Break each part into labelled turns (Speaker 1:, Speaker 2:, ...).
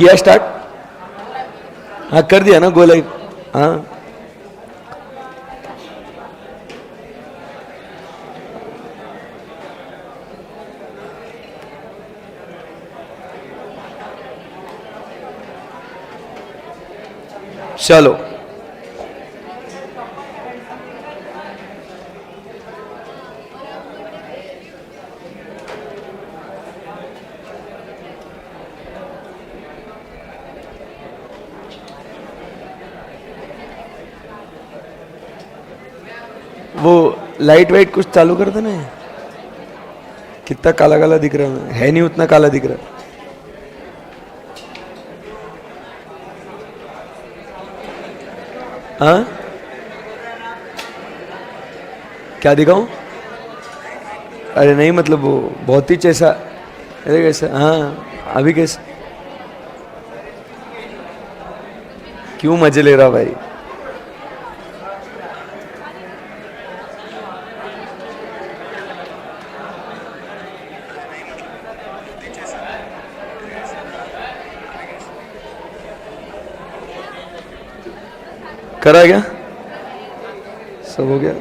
Speaker 1: किया स्टार्ट? हाँ कर दिया ना गो लाइव? हाँ चलो वो लाइट वाइट कुछ चालू कर देना है। कितना काला काला दिख रहा है नहीं उतना काला दिख रहा। हाँ क्या दिखाऊं? अरे नहीं मतलब वो बहुत ही कैसा, अरे कैसा? हाँ अभी कैसे? क्यों मजे ले रहा भाई? करा क्या? सब हो गया?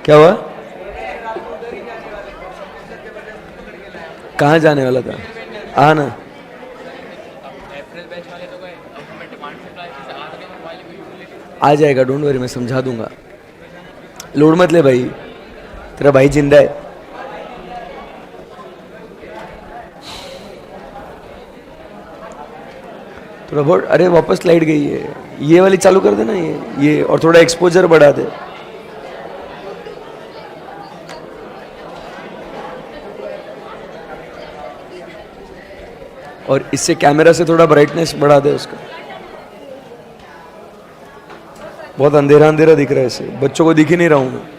Speaker 1: क्या हुआ? कहाँ जाने वाला था? आना आ जाएगा, डोंट वरी, मैं समझा दूंगा, लोड मत ले भाई, तेरा भाई जिंदा है। थोड़ा बहुत, अरे वापस लाइट गई है, ये वाली चालू कर देना, ये और थोड़ा एक्सपोजर बढ़ा दे। और इससे कैमरा से थोड़ा ब्राइटनेस बढ़ा दे उसका। बहुत अंधेरा अंधेरा दिख रहा है, इसे बच्चों को दिख ही नहीं रहा हूं मैं।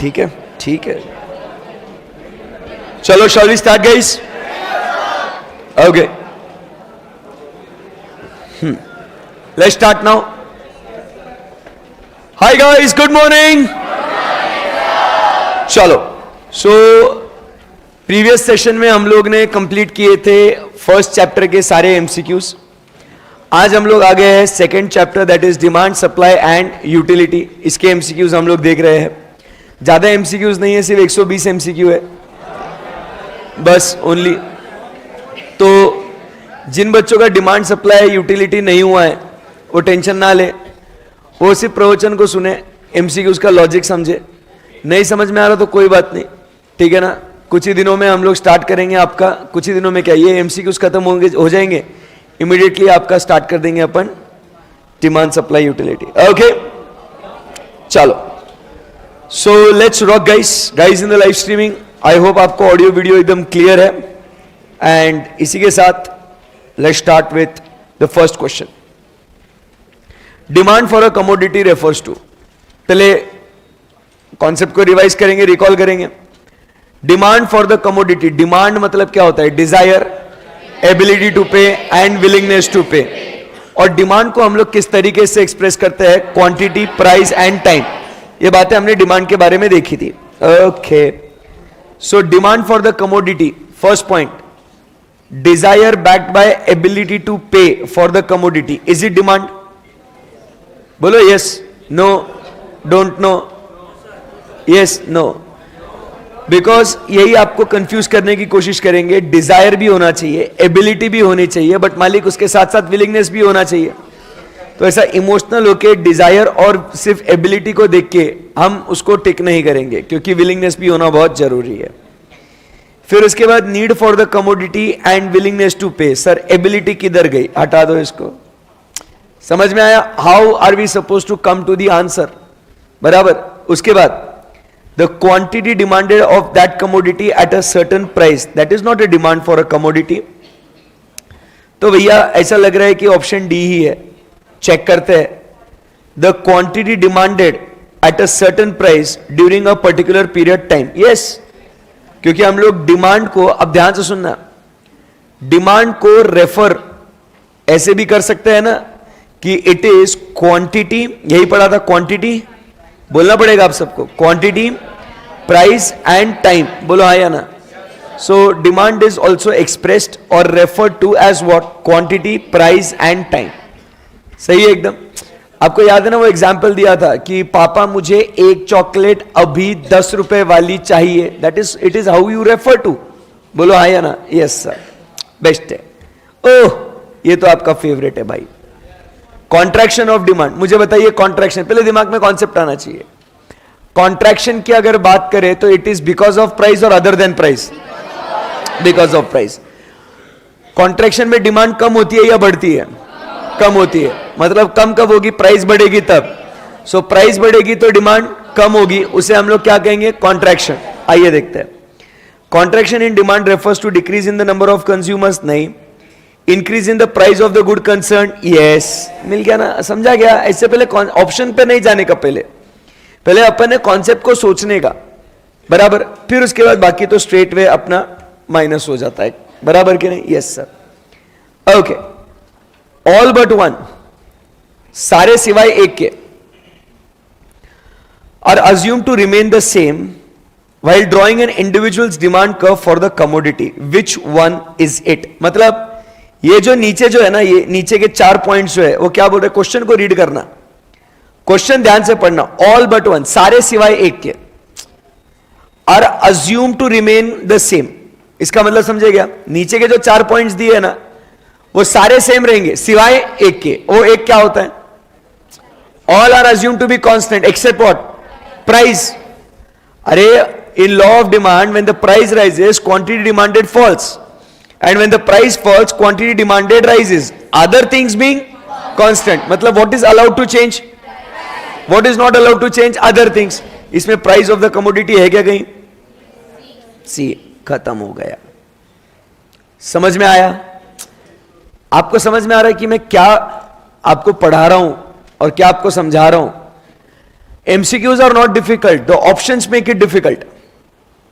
Speaker 1: ठीक है ठीक है, चलो shall we start guys? Okay. Let's start now. Hi guys, good morning. चलो, so प्रीवियस सेशन में हम लोग ने कंप्लीट किए थे फर्स्ट चैप्टर के सारे एमसीक्यूज। आज हम लोग आ गए हैं second chapter, that is demand supply and utility. इसके एमसीक्यूज हम लोग देख रहे हैं। ज्यादा एमसीक्यूज नहीं है, सिर्फ 120 एमसीक्यू है बस ओनली। तो जिन बच्चों का डिमांड सप्लाई यूटिलिटी नहीं हुआ है वो टेंशन ना ले, वो सिर्फ प्रवचन को सुने, एमसीक्यूज का लॉजिक समझे। नहीं समझ में आ रहा तो कोई बात नहीं, ठीक है ना। कुछ ही दिनों में हम लोग स्टार्ट करेंगे आपका, कुछ ही दिनों में क्या ये एमसीक्यूज खत्म होंगे हो जाएंगे, इमीडिएटली आपका स्टार्ट कर देंगे अपन डिमांड सप्लाई यूटिलिटी। ओके चलो, so let's rock guys in the live streaming. I hope आपको ऑडियो वीडियो एकदम क्लियर है। एंड इसी के साथ let's start with the first question. Demand for a commodity refers to, पहले कॉन्सेप्ट को revise करेंगे, रिकॉल करेंगे। Demand for the commodity, demand मतलब क्या होता है? Desire, ability to pay and willingness to pay. और डिमांड को हम लोग किस तरीके से एक्सप्रेस करते हैं? Quantity, price and time. ये बातें हमने डिमांड के बारे में देखी थी। Okay, so demand for the commodity, first point, desire backed by ability to pay for the commodity, is it demand? बोलो yes, no, don't know, yes, no. Because यही आपको कंफ्यूज करने की कोशिश करेंगे। डिजायर भी होना चाहिए, एबिलिटी भी होनी चाहिए, बट मालिक उसके साथ साथ विलिंगनेस भी होना चाहिए। तो ऐसा इमोशनल होके डिजायर और सिर्फ एबिलिटी को देख के हम उसको टिक नहीं करेंगे, क्योंकि विलिंगनेस भी होना बहुत जरूरी है। फिर उसके बाद need for the commodity and willingness to pay. Sir ability किधर गई? हटा दो इसको। समझ में आया? How are we suppose to come to the answer? बराबर। उसके बाद the quantity demanded of that commodity at a certain price, that is not a demand for a commodity. तो भैया ऐसा लग रहा है कि ऑप्शन डी ही है। चेक करते हैं। The quantity demanded eight a certain price during a particular period time. Yes, क्योंकि हम लोग डिमांड को, अब ध्यान से सुनना, डिमांड को रेफर ऐसे भी कर सकते हैं ना कि इट इज क्वांटिटी, यही पढ़ा था, क्वांटिटी बोलना पड़ेगा आप सबको, क्वांटिटी, प्राइस एंड टाइम. बोलो हाँ या ना. So demand is also expressed और referred to as what, quantity, price and time. सही है एकदम. आपको याद है ना वो एग्जाम्पल दिया था कि पापा मुझे एक चॉकलेट अभी 10 रुपए वाली चाहिए. That is, it is how you refer to. बोलो हाँ या ना. यस सर, बेस्ट है. ओह, ये तो आपका फेवरेट है भाई, कॉन्ट्रैक्शन ऑफ डिमांड. मुझे बताइए कॉन्ट्रैक्शन, पहले दिमाग में कॉन्सेप्ट आना चाहिए. कॉन्ट्रैक्शन की अगर बात करें तो it is because of price और other than price. Because of price. Contraction में डिमांड कम होती है या बढ़ती है? कम होती है. मतलब कम कब होगी? प्राइस बढ़ेगी तब. सो प्राइस बढ़ेगी तो डिमांड कम होगी, उसे हम लोग क्या कहेंगे? कॉन्ट्रैक्शन. आइए देखते हैं. Contraction in demand refers to decrease in the number of consumers. नहीं. Increase in the price of the good concern. Yes, मिल गया ना, समझा गया. इससे पहले ऑप्शन पे नहीं जाने का, पहले अपन ने कॉन्सेप्ट को सोचने का, बराबर. फिर उसके बाद बाकी तो स्ट्रेट वे अपना माइनस हो जाता है, बराबर कि नहीं? Yes sir. Okay. All but one, सारे सिवाय एक के, are assume to remain the same while drawing an individual's demand curve for the commodity. Which one is it? मतलब ये जो नीचे जो है ना, ये नीचे के 4 पॉइंट्स जो है वो क्या बोल रहे हैं? क्वेश्चन को रीड करना, क्वेश्चन ध्यान से पढ़ना. ऑल बट वन, सारे सिवाय एक के, are assume to remain the same. इसका मतलब समझे क्या? नीचे के जो 4 पॉइंट्स दिए है ना, वो सारे सेम रहेंगे सिवाय एक के. वो एक क्या होता है? All are assume to be constant except what? Price. अरे in law of demand, when the price rises, quantity demanded falls, and when the price falls, quantity demanded rises, other things being constant. मतलब what is allowed to change, what is not allowed to change? Other things. इसमें price of the commodity है क्या कहीं? सी, खत्म हो गया. समझ में आया? आपको समझ में आ रहा है कि मैं क्या आपको पढ़ा रहा हूं और क्या आपको समझा रहा हूं? MCQs are not difficult, the options make it difficult.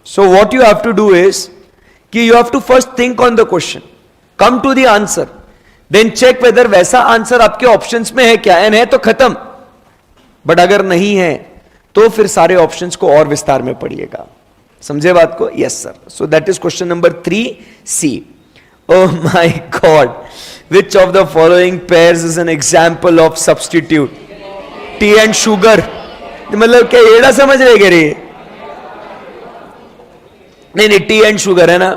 Speaker 1: So what you have to do is कि you have to first think on the question, come to the answer, then check whether वैसा answer आपके options में है क्या, and है तो खत्म. But अगर नहीं है तो फिर सारे ऑप्शंस को और विस्तार में पढ़िएगा. समझे बात को? Yes sir. So that is question number 3C. Oh my God, which of the following pairs is an example of substitute? T and sugar. मतलब क्या एड़ा समझ रहे रे? नहीं, टी एंड शुगर है ना.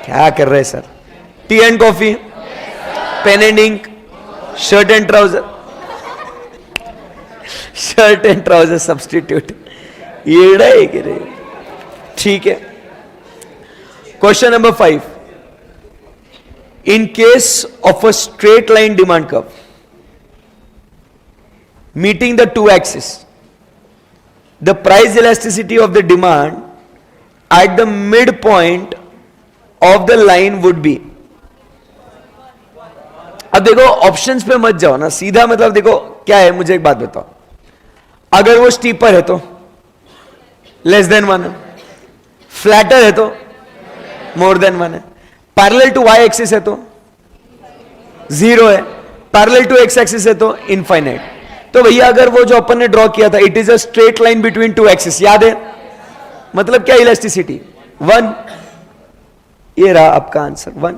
Speaker 1: क्या कर रहे sir? Tea and coffee, pen and ink, shirt and trouser. Shirt and trouser substitute, एड़ा है कि रे? ठीक है. Question number 5. In case of a straight line demand curve meeting the two axes, the price elasticity of the demand at the midpoint of the line would be. अब देखो options पे मत जाओ ना सीधा. मतलब देखो क्या है, मुझे एक बात बताओ. अगर वो स्टीपर है तो लेस देन 1 है, फ्लैटर है तो मोर देन 1 है, पैरेलल टू वाई एक्सिस है तो 0 है, पैरेलल टू एक्स एक्सिस है तो इनफाइनाइट. तो भैया अगर वो जो अपन ने ड्रॉ किया था, it is a straight line between 2 axis, याद है? मतलब क्या इलास्टिसिटी? 1. ये रहा आपका आंसर 1.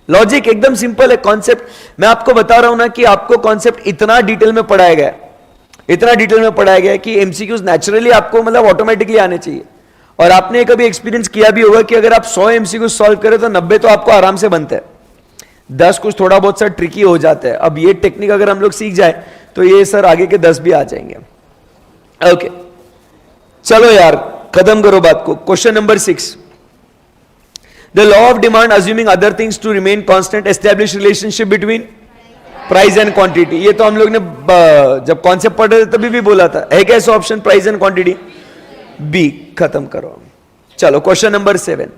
Speaker 1: लॉजिक एकदम सिंपल है. कॉन्सेप्ट मैं आपको बता रहा हूं ना कि आपको कॉन्सेप्ट इतना डिटेल में पढ़ाया गया, इतना डिटेल में पढ़ाया गया कि एमसीक्यूज नेचुरली आपको मतलब ऑटोमेटिकली आने चाहिए. और आपने कभी एक्सपीरियंस किया भी होगा कि अगर आप 100 एमसीक्यूज सॉल्व करें तो 90 तो आपको आराम से बनते हैं, 10 कुछ थोड़ा बहुत सा ट्रिकी हो जाता है. अब ये टेक्निक अगर हम लोग सीख जाए तो ये सर आगे के 10 भी आ जाएंगे. ओके चलो यार खत्म करो बात को. Question number 6. The law of demand assuming other things to remain constant establish relationship between price and quantity. ये तो हम लोग ने जब कॉन्सेप्ट पढ़ रहे थे तभी भी बोला था. है कैसे option? Price and quantity. B. खत्म करो. चलो क्वेश्चन नंबर 7.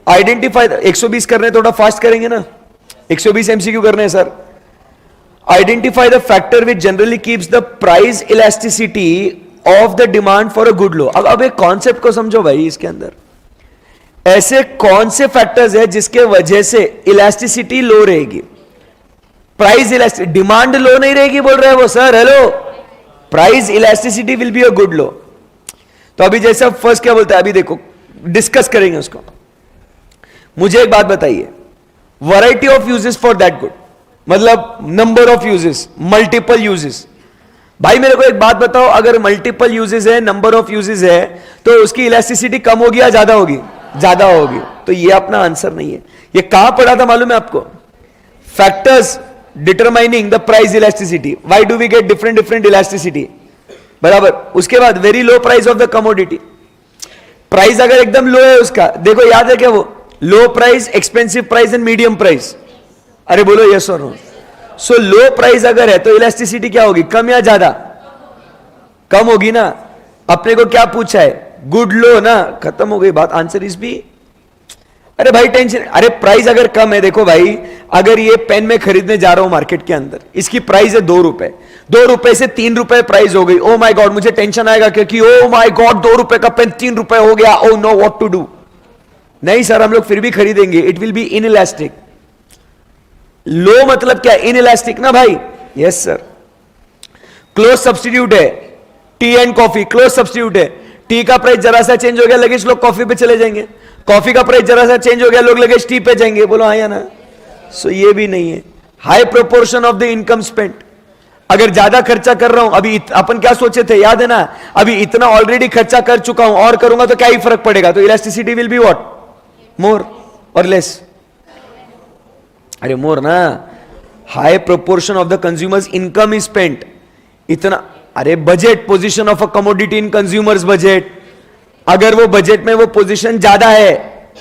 Speaker 1: आइडेंटिफाई. 120 करने थोड़ा फास्ट करेंगे ना, 120 एमसीक्यू करने हैं sir. Identify the factor which generally keeps the price elasticity of the demand for a good low. अब एक कॉन्सेप्ट को समझो भाई, इसके अंदर ऐसे कौन से फैक्टर्स है जिसके वजह से इलास्टिसिटी लो रहेगी? प्राइस इलास्टिसिटी, डिमांड लो नहीं रहेगी बोल रहे हैं वो sir, hello, price elasticity will be a good low. तो अभी जैसे फर्स्ट क्या बोलते हैं, अभी देखो डिस्कस करेंगे उसको। मुझे एक बात बताइए, variety of uses for that good, मतलब number of uses, multiple uses. भाई मेरे को एक बात बताओ, अगर मल्टीपल यूजेस है, नंबर ऑफ यूजेस है, तो उसकी इलास्टिसिटी कम होगी या ज्यादा होगी? ज्यादा होगी। तो ये अपना आंसर नहीं है। ये कहां पढ़ा था मालूम है आपको? Factors determining the price elasticity, why do we get different elasticity, बराबर। उसके बाद very low price of the commodity, price अगर एकदम लो है उसका, देखो याद है क्या वो? लो price, expensive price and medium price. अरे बोलो यस और नो। सो लो प्राइस अगर है तो इलास्टिसिटी क्या होगी? कम या ज्यादा? कम होगी ना। अपने को क्या पूछा है? गुड लो ना, खत्म हो गई बात। Answer is B. अरे भाई टेंशन, अरे प्राइस अगर कम है, देखो भाई, अगर ये पेन में खरीदने जा रहा हूं मार्केट के अंदर, इसकी प्राइस है 2 रुपए, 2 रुपए से 3 रुपए प्राइस हो गई। ओ माय गॉड, मुझे टेंशन आएगा क्योंकि ओ माय गॉड 2 रुपए का पेन 3 रुपए हो गया, oh no what to do. नहीं सर, हम लोग फिर भी खरीदेंगे, इट विल बी इनइलास्टिक। लो मतलब क्या? इनइलास्टिक ना भाई। Yes sir. क्लोज सब्स्टिट्यूट है, tea and coffee close substitute है। टी का प्राइस जरा सा चेंज हो गया, लगेज लोग कॉफी पे चले जाएंगे। कॉफी का प्राइस जरा सा चेंज हो गया, लोग लगेज टी पे जाएंगे। बोलो हाँ या ना? सो ये भी नहीं है। High proportion of the income spent, अगर ज्यादा खर्चा कर रहा हूं, अभी अपन क्या सोचे थे याद है ना? अभी इतना ऑलरेडी खर्चा कर चुका हूं, और करूंगा तो क्या ही फर्क पड़ेगा? तो इलास्टिसिटी विल बी व्हाट? मोर और लेस? अरे मोर ना। High proportion of the consumers income is spent, इतना। अरे budget, position of a commodity in consumers budget, अगर वो बजट में वो पोजीशन ज्यादा है,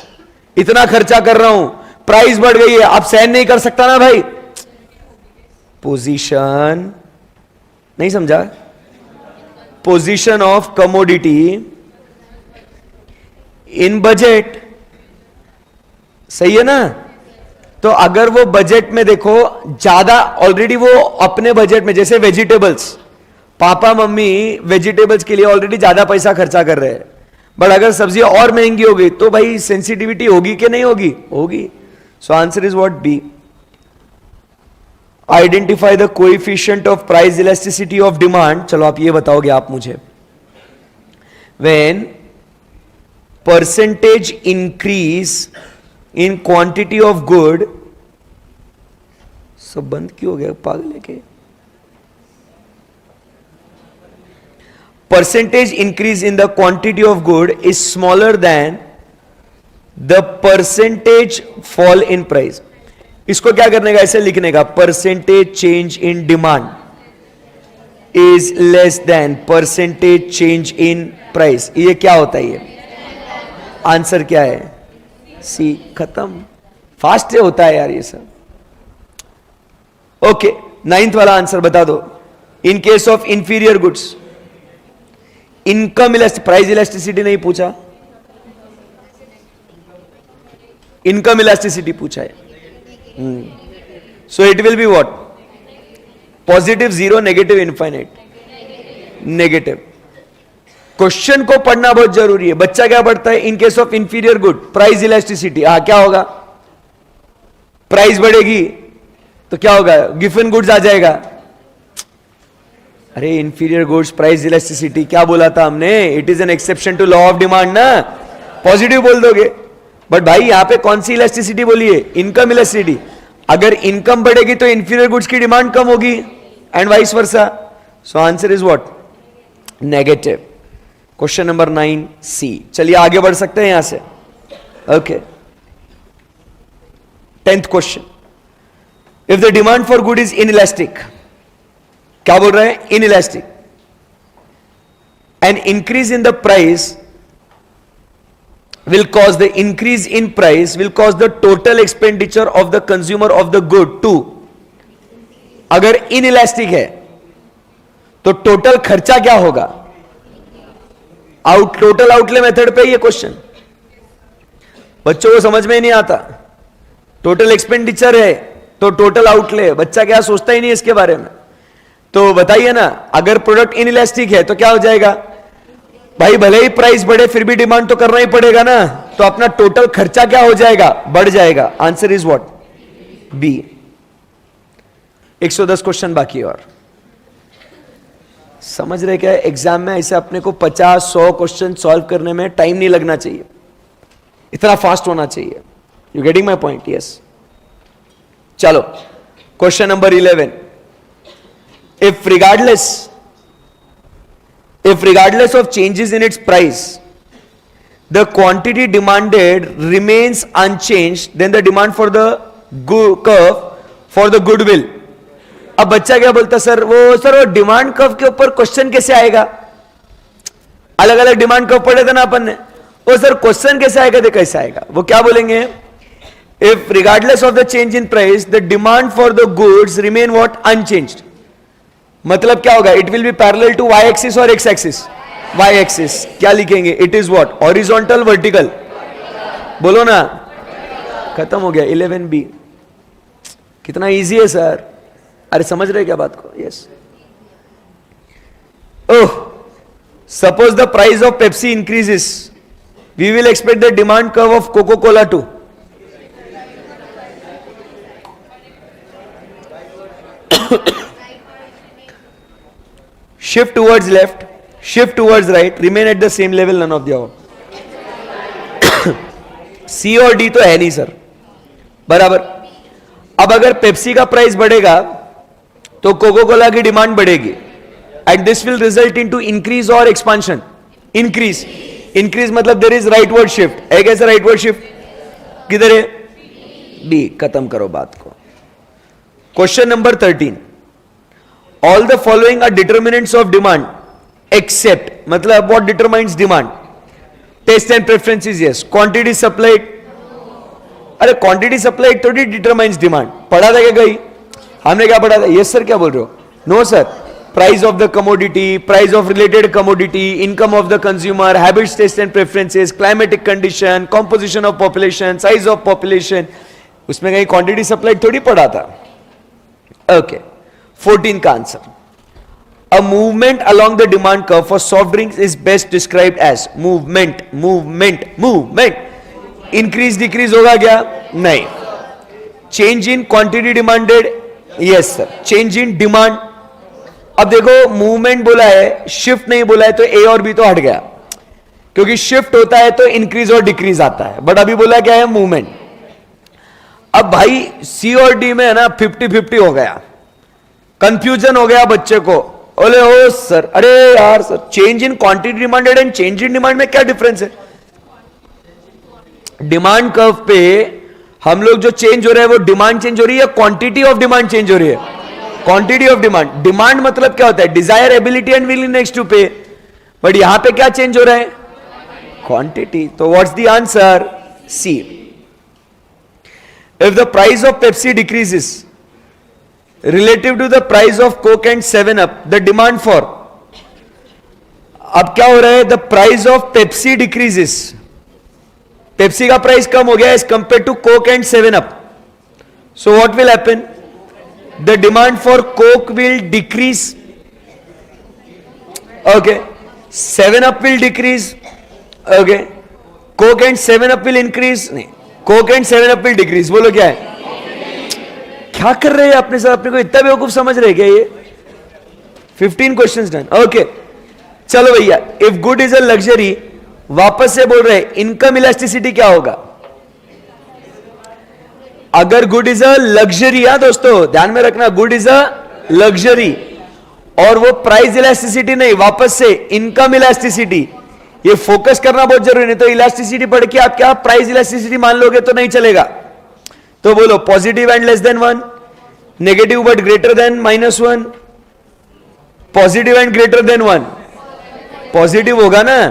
Speaker 1: इतना खर्चा कर रहा हूं, प्राइस बढ़ गई है, आप सहन नहीं कर सकता ना भाई। पोजीशन नहीं समझा? Position of commodity in budget, सही है ना? तो अगर वो बजट में देखो ज्यादा, ऑलरेडी वो अपने बजट में, जैसे वेजिटेबल्स, पापा मम्मी वेजिटेबल्स के लिए ऑलरेडी ज्यादा पैसा खर्चा कर रहे हैं, बट अगर सब्जियां और महंगी हो गई तो भाई सेंसिटिविटी होगी कि नहीं होगी? होगी। So answer is what? B. Identify the coefficient of price elasticity of demand. चलो आप ये बताओगे आप मुझे, when percentage increase in quantity of good. सब बंद क्यों हो गया पागल है के? Percentage increase in the quantity of good is smaller than the percentage fall in price. इसको क्या करने का? ऐसे लिखने का, percentage change in demand is less than percentage change in price. ये क्या होता है? ये आंसर क्या है? सी। खत्म। फास्ट से होता है यार ये सब। ओके, 9th वाला आंसर बता दो। इन case of inferior goods, income price elasticity नहीं पूछा, इनकम इलास्टिसिटी पूछा है। So it will be what? Positive 0, negative infinite. Negative. Question को पढ़ना बहुत जरूरी है। बच्चा क्या पढ़ता है? इन case of inferior good price elasticity, क्या होगा? प्राइस बढ़ेगी तो क्या होगा? गिवन गुड्स आ जाएगा। अरे इंफीरियर गुड्स प्राइस इलास्टिसिटी क्या बोला था हमने? It is an exception to law of demand ना। पॉजिटिव बोल दोगे, बट भाई यहां पे कौन सी इलास्टिसिटी बोली है? Income elasticity. अगर इनकम बढ़ेगी तो इंफीरियर गुड्स की डिमांड कम होगी, and vice versa. So answer is what? Negative. Question number 9C। चलिए आगे बढ़ सकते हैं यहां से। Okay, 10th question. If the demand for good is inelastic, क्या बोल रहे हैं? Inelastic, N increase in the price will cause the increase in price will cause the total expenditure of the consumer of the good to, अगर inelastic है तो total खर्चा क्या होगा? टोटल आउटले मेथड पे ये क्वेश्चन बच्चों को समझ में ही नहीं आता। टोटल एक्सपेंडिचर है, तो टोटल आउटले, बच्चा क्या सोचता ही नहीं इसके बारे में। तो बताइए ना, अगर प्रोडक्ट इनइलास्टिक है तो क्या हो जाएगा भाई, भले ही प्राइस बढ़े फिर भी डिमांड तो करना ही पड़ेगा ना, तो अपना टोटल खर्चा क्या हो जाएगा, बढ़ जाएगा। Answer is what, B. 110 question बाकी और समझ रहे क्या, एग्जाम में ऐसे अपने को 50-100 क्वेश्चन सॉल्व करने में टाइम नहीं लगना चाहिए, इतना फास्ट होना चाहिए। You getting my point? Yes. चलो question number 11, if regardless of changes in its price the quantity demanded remains unchanged, then the demand for the curve for the goodwill। अब बच्चा क्या बोलता, सर वो डिमांड कर्व के ऊपर question कैसे आएगा, अलग अलग डिमांड कर्व पढ़े थे ना अपन ने, वो सर क्वेश्चन कैसे आएगा, दे कैसे आएगा। वो क्या बोलेंगे, if regardless of the change in price the demand for the goods remain what, unchanged. मतलब क्या होगा, it will be parallel to y axis और एक्स एक्सिस, वाई एक्सिस। क्या लिखेंगे, it is what, horizontal vertical, बोलो ना, खत्म हो गया। 11B कितना इजी है सर, अरे समझ रहे क्या बात को? Yes. Oh, suppose the price of Pepsi increases, we will expect the demand curve of Coca Cola to. Shift towards left, shift towards right, remain at the same level, none of the above। C और D तो है नहीं sir, बराबर। अब अगर Pepsi का price बढ़ेगा तो कोको कोला की डिमांड बढ़ेगी, and this will result into increase और एक्सपांशन। इंक्रीज, इंक्रीज मतलब देयर इज राइटवर्ड शिफ्ट, है कैसे राइटवर्ड शिफ्ट, किधर है, बी। खत्म करो बात को। Question number 13, all the following are determinants of demand except, मतलब what determines demand, taste and preferences, yes, quantity supplied, अरे quantity supplied थोड़ी determines demand, पढ़ा था क्या कहीं, हमने क्या पढ़ा था, yes sir क्या बोल रहे हो, no sir, price of the commodity, price of related commodity, income of the consumer, habits, taste and preferences, climatic condition, composition of population, size of population, उसमें कहीं quantity supplied थोड़ी पढ़ा था। okay, 14 का answer, a movement along the demand curve for soft drinks is best described as movement, movement, movement। increase decrease होगा क्या, नहीं। change in quantity demanded, yes sir, change in demand। अब देखो movement बोला है, शिफ्ट नहीं बोला है, तो ए और बी तो हट गया, क्योंकि शिफ्ट होता है तो इंक्रीज और डिक्रीज आता है, बट अभी बोला क्या है, मूवमेंट। अब भाई सी और डी में है ना 50-50 हो गया, कंफ्यूजन हो गया बच्चे को, बोले ओ सर, अरे यार sir, change in quantity demanded and change in demand में क्या डिफरेंस है। डिमांड कर्व पे हम लोग जो चेंज हो रहा है वो डिमांड चेंज हो रही है, क्वांटिटी ऑफ डिमांड चेंज हो रही है, क्वांटिटी ऑफ डिमांड। डिमांड मतलब क्या होता है, desire, ability and willingness to pay, but यहां पे क्या चेंज हो रहा है, क्वांटिटी। तो what's the answer, C. If the price of Pepsi decreases relative to the price of Coke and 7up, the demand for, अब क्या हो रहा है, the price of Pepsi decreases, Pepsi का प्राइस कम हो गया as compared to Coke and 7up, so what will happen, the demand for Coke will decrease, okay, 7up will decrease, okay, Coke and 7up will increase, नहीं, Coke and 7up will decrease। बोलो क्या है, क्या कर रहे हैं अपने साथ, अपने को इतना बेवकूफ समझ रहे क्या ये। 15 क्वेश्चंस डन, ओके। चलो भैया, if good is a luxury, वापस से बोल रहे हैं, इनकम इलास्टिसिटी क्या होगा, अगर गुड इज अ लग्जरी, हा दोस्तों ध्यान में रखना, गुड इज अ लग्जरी, और वो प्राइस इलास्टिसिटी नहीं, वापस से इनकम इलास्टिसिटी, ये फोकस करना बहुत जरूरी, नहीं तो इलास्टिसिटी पढ़ के आप क्या प्राइस इलास्टिसिटी मान लोगे तो नहीं चलेगा। तो बोलो positive and less than 1, negative but greater than -1, positive and greater than 1, positive होगा ना,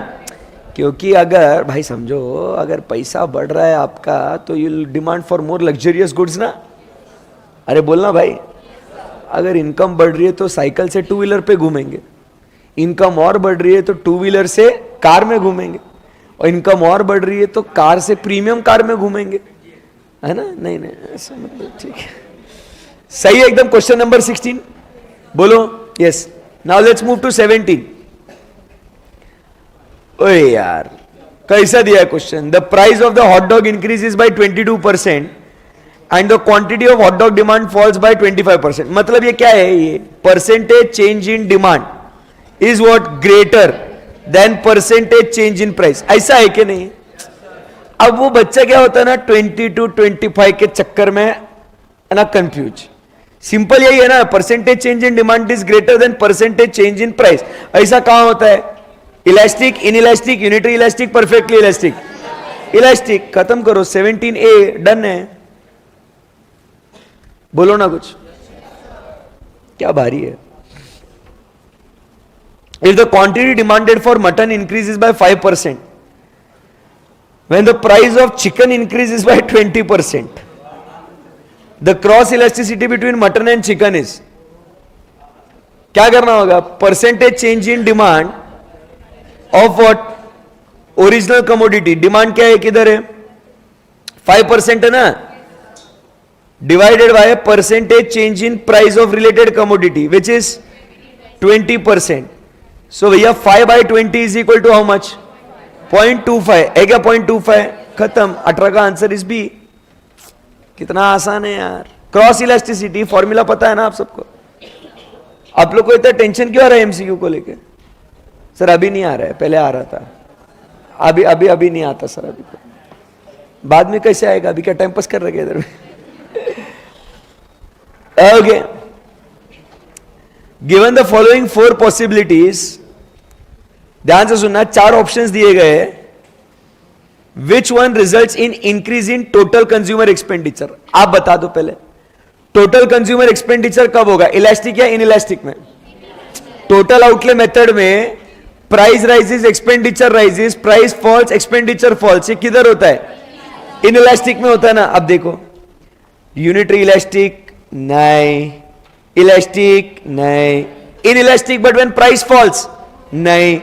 Speaker 1: क्योंकि अगर भाई समझो, अगर पैसा बढ़ रहा है आपका तो you demand for more luxurious goods ना, अरे बोलना भाई, अगर इनकम बढ़ रही है तो साइकिल से 2 व्हीलर पे घूमेंगे, इनकम और बढ़ रही है तो 2 व्हीलर से कार में घूमेंगे, और इनकम और बढ़ रही है तो कार से प्रीमियम कार में घूमेंगे, है ना, नहीं नहीं ऐसा मतलब, ठीक है सही है एकदम. क्वेश्चन नंबर 16 बोलो. Yes. Now let's move to 17. ओए यार कैसा दिया है question. The price of the hot dog increases by 22% and the quantity of hot dog demand falls by 25%. मतलब ये क्या है, ये percentage change in demand is what greater than percentage change in price. ऐसा है कि नहीं. अब वो बच्चा क्या होता है ना 20 to 25 के चक्कर में ना कंफ्यूज. सिंपल यही है ना, percentage change in demand is greater than percentage change in price. ऐसा कहां होता है. Elastic, inelastic, unitary elastic, perfectly elastic. Elastic. खत्म करो. 17A डन है. बोलो ना कुछ. क्या भारी है. If the quantity demanded for mutton increases by 5%, when the price of chicken increases by 20%, the cross elasticity between mutton and chicken is. क्या करना होगा. Percentage change in demand of what, original commodity. Demand क्या है, किधर है, 5% है ना, divided by percentage change in price of related commodity which is 20%. So भैया 5/20 is equal to how much, 0.25 है क्या. 0.25 खत्म. 18 का आंसर इज बी. कितना आसान है यार. क्रॉस इलास्टिसिटी फॉर्मूला पता है ना आप सबको. आप लोग को इतना टेंशन क्यों आ रहा है एमसीक्यू को लेके. सर अभी नहीं आ रहा है, पहले आ रहा था. अभी नहीं आता सर. अभी तो बाद में कैसे आएगा. अभी क्या टाइम पास कर रहे इधर में. Okay. Given the following 4 possibilities. ध्यान से सुनना. 4 ऑप्शंस दिए गए. Which one results in increase in total consumer expenditure. आप बता दो पहले. टोटल कंज्यूमर एक्सपेंडिचर कब होगा, इलास्टिक या इनइलास्टिक में. टोटल आउटले मेथड में price rises expenditure rises, price falls expenditure falls. ये किधर होता है, इनइलास्टिक में होता है ना. अब देखो यूनिटरी इलास्टिक नहीं, इलास्टिक नहीं, inelastic but when price falls नहीं,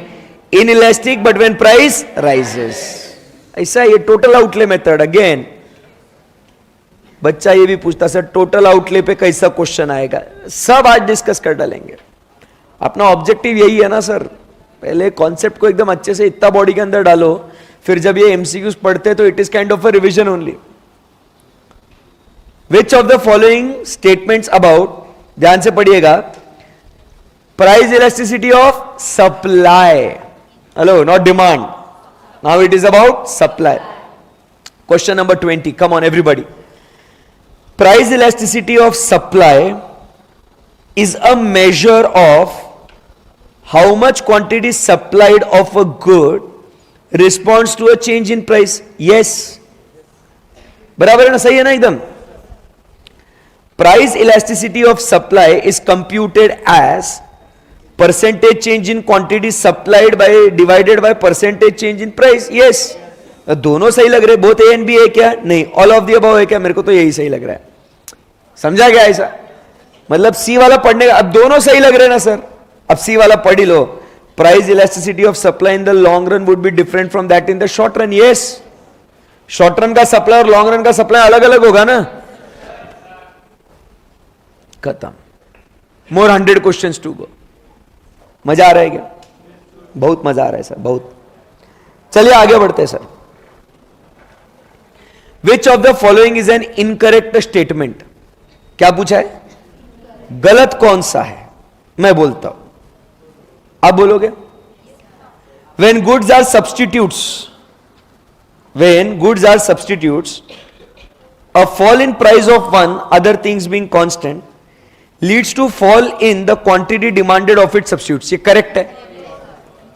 Speaker 1: inelastic but when price rises. ऐसा ये टोटल आउटले मेथड. अगेन बच्चा ये भी पूछता सर टोटल आउटले पे कैसा क्वेश्चन आएगा. सब आज डिस्कस कर डालेंगे. अपना ऑब्जेक्टिव यही है ना सर. पहले कॉन्सेप्ट को एकदम अच्छे से इतना बॉडी के अंदर डालो, फिर जब ये एमसीक्यूज पढ़ते तो it is kind of a revision only. Which of the following statements about, ध्यान से पढ़िएगा, price elasticity of supply. Hello, not demand. Now it is about supply. Question number 20. Come on everybody. Price elasticity of supply is a measure of how much quantity supplied of a good responds to a change in price. Yes, बराबर है ना, सही है ना एकदम. Price elasticity of supply is computed as percentage change in quantity supplied by divided by percentage change in price. Yes, दोनों सही लग रहे. बोथ ए एंड बी है क्या, नहीं. ऑल ऑफ द अबव है क्या, मेरे को तो यही सही लग रहा है. समझा क्या ऐसा, मतलब सी वाला पढ़ने का. अब दोनों सही लग रहे हैं ना सर. अब सी वाला पढ़ ही लो. Price elasticity of supply in the long run would be different from that in the short run. Yes, short run का सप्लाई और लॉन्ग रन का सप्लाई अलग अलग होगा ना. खत्म. More 100 questions to go. मजा आ रहा है क्या, बहुत मजा आ रहा है सर, बहुत. चलिए आगे बढ़ते हैं sir. Which of the following is an incorrect statement. क्या पूछा है, गलत कौन सा है. मैं बोलता हूं, आप बोलोगे. when goods are substitutes, a fall in price of one, other things being constant, leads to fall in the quantity demanded of its substitutes. ये करेक्ट है.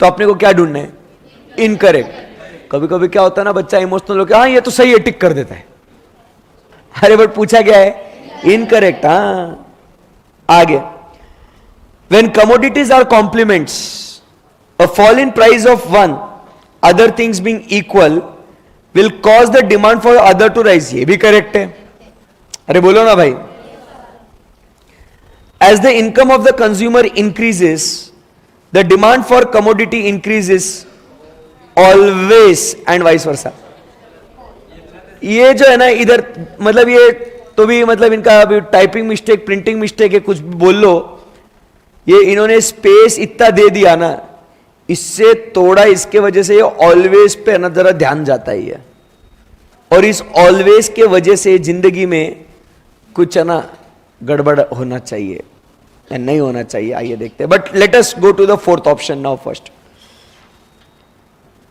Speaker 1: तो अपने को क्या ढूंढना है, इनकरेक्ट. कभी कभी क्या होता है ना, बच्चा इमोशनल होकर हाँ ये तो सही है टिक कर देता है. अरे बट पूछा क्या है, इनकरेक्ट. हाँ आगे. when commodities are complements, a fall in price of one, other things being equal, will cause the demand for other to rise. ये भी करेक्ट है. अरे बोलो ना भाई. as the income of the consumer increases, the demand for commodity increases always and vice versa. ये जो है ना इधर, मतलब ये तो भी मतलब इनका अभी टाइपिंग मिस्टेक, प्रिंटिंग मिस्टेक है, कुछ भी बोल लो, ये इन्होंने स्पेस इतना दे दिया ना, इससे थोड़ा इसके वजह से ये ऑलवेज पे ना जरा ध्यान जाता ही है, और इस ऑलवेज के वजह से जिंदगी में कुछ है ना गड़बड़ होना चाहिए या नहीं होना चाहिए, आइए देखते हैं. But let us go to the fourth option now first.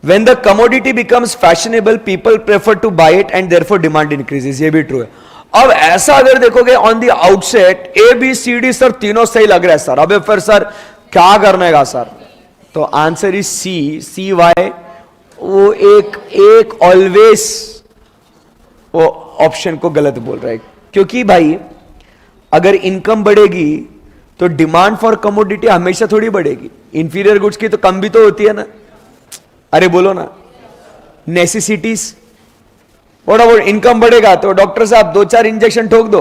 Speaker 1: When the commodity becomes fashionable, people prefer to buy it and therefore demand increases. ये भी ट्रू है. अब ऐसा अगर देखोगे on the outset A B C D sir तीनों सही लग रहा है सर, अबे फिर सर क्या करने का सर, तो आंसर इज सी वाई. वो एक ऑलवेज वो ऑप्शन को गलत बोल रहा है, क्योंकि भाई अगर इनकम बढ़ेगी तो डिमांड फॉर कमोडिटी हमेशा थोड़ी बढ़ेगी. इंफीरियर गुड्स की तो कम भी तो होती है ना, अरे बोलो ना. नेसेसिटीज, और इनकम बढ़ेगा तो डॉक्टर साहब 2-4 इंजेक्शन ठोक दो,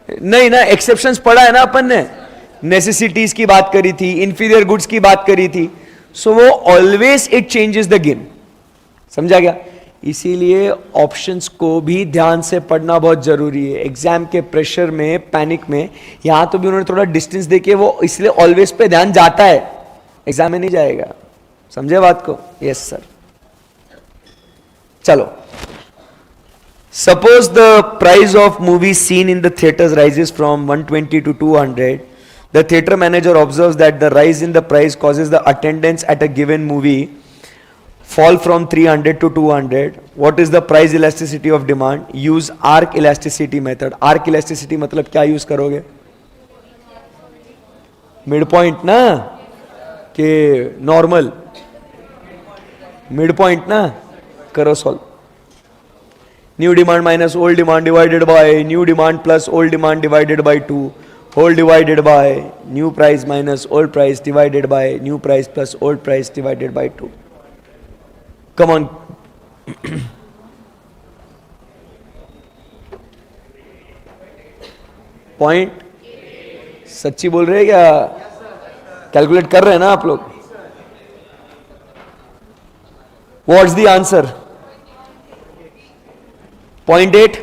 Speaker 1: नहीं ना, एक्सेप्शंस पढ़ा है ना अपन ने, नेसेसिटीज की बात करी थी, इंफीरियर गुड्स की बात करी थी. सो वो always it changes the game, समझा गया. इसीलिए ऑप्शंस को भी ध्यान से पढ़ना बहुत जरूरी है. एग्जाम के प्रेशर में, पैनिक में, यहां तो भी उन्होंने थोड़ा डिस्टेंस देके वो इसलिए ऑलवेज पे ध्यान जाता है, एग्जाम में नहीं जाएगा. समझे बात को? Yes sir. चलो, suppose the price of movie scene in the theatres rises from 120 to 200. The theatre manager observes that the rise in the price causes the attendance at a given movie fall from 300 to 200. What is the price elasticity of demand? Use arc elasticity method. Arc elasticity मतलब क्या use करोगे? Mid point ना, कि normal mid point ना, करो solve. New demand minus old demand divided by new demand plus old demand divided by 2 whole divided by new price minus old price divided by new price plus old price divided by 2. Come on. Point सच्ची बोल रहे हैं क्या? Calculate कर रहे हैं ना आप लोग? What's the answer? 0.8.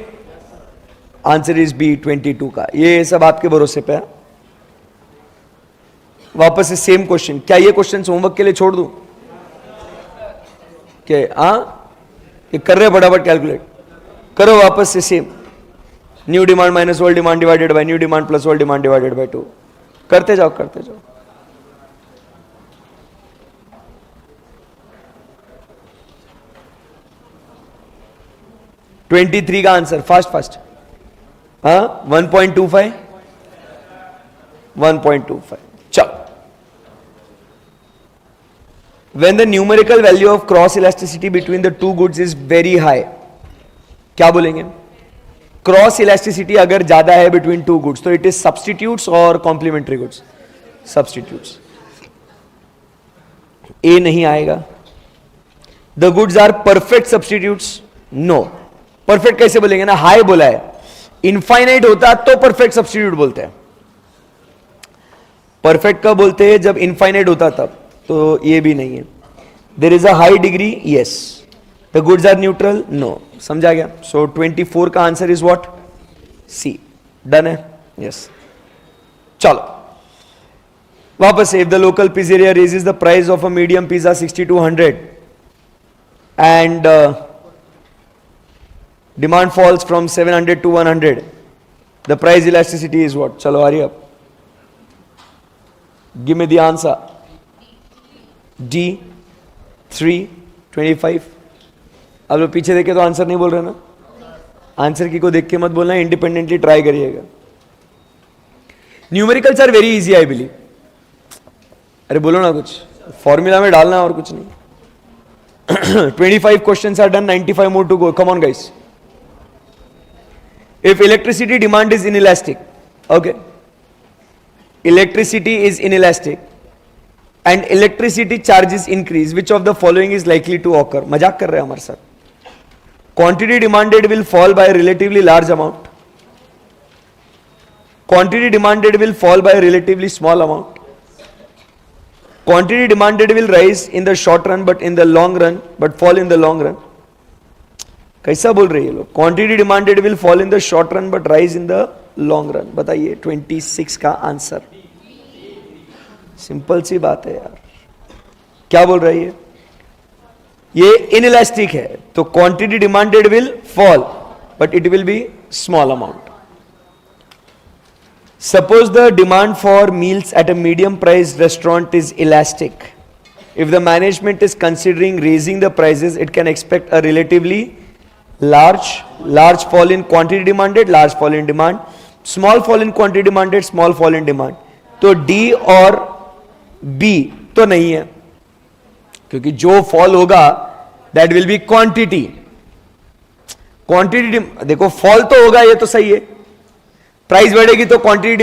Speaker 1: Answer is B 22 का. ये सब आपके भरोसे पे है. वापस से सेम क्वेश्चन. क्या ये क्वेश्चन होमवर्क के लिए छोड़ दूं? ये कर रहे फटाफट कैलकुलेट करो. वापस से same, new demand minus old demand divided by new demand plus old demand divided by 2. करते जाओ करते जाओ. ट्वेंटी 23 का आंसर फास्ट फास्ट. 1.25. 1.25. चलो. When the numerical value of cross elasticity between the two goods is very high, क्या बोलेंगे? Cross elasticity अगर ज्यादा है बिटवीन टू गुड्स तो इट इज सब्स्टिट्यूट्स और कॉम्प्लीमेंट्री गुड्स. सब्स्टिट्यूट्स. ए नहीं आएगा. The goods are perfect substitutes. No. Perfect कैसे बोलेंगे ना, हाई बोला है. इनफाइनाइट होता तो परफेक्ट सब्स्टिट्यूट बोलते हैं. परफेक्ट कब बोलते हैं? जब इनफाइनाइट होता तब. तो ये भी नहीं है. There is a high degree. Yes. The goods are neutral. No. समझा गया. सो 24 का answer is what? C. Done है. यस. चलो वापस से. If the local pizzeria raises the price of a medium pizza 60 to 100 and demand falls from 700 to 100, the price elasticity is what? चलो hurry up. Give me the answer. D 3.25. अब लोग पीछे देखे तो आंसर नहीं बोल रहे ना. आंसर की को देख के मत बोलना, इंडिपेंडेंटली ट्राई करिएगा. Numericals are very easy I believe. अरे बोलो ना कुछ, फॉर्मूला में डालना और कुछ नहीं. 25 questions are done, 95 more to go. Come on guys. If electricity demand is inelastic, okay, electricity is inelastic and electricity charges increase, which of the following is likely to occur? मजाक कर रहे हैं हमारे साथ. Quantity demanded will fall by a relatively large amount. Quantity demanded will fall by a relatively small amount. Quantity demanded will rise in the short run but in the long run, but fall in the long run. कैसा बोल रहे हैं ये लोग? Quantity demanded will fall in the short run but rise in the long run. बताइए 26 का answer. Simple सी बात है यार. क्या बोल रही है? ये इनइलास्टिक है तो quantity demanded will fall but it will B small amount. Suppose the demand for meals at a medium price restaurant is elastic. If the management is considering raising the prices, it can expect a relatively large fall in quantity demanded, large fall in demand, small fall in quantity demanded, small fall in demand. तो D और B तो नहीं है, क्योंकि जो fall होगा that will be quantity. Quantity देखो fall तो होगा, ये तो सही है. प्राइस बढ़ेगी तो क्वांटिटी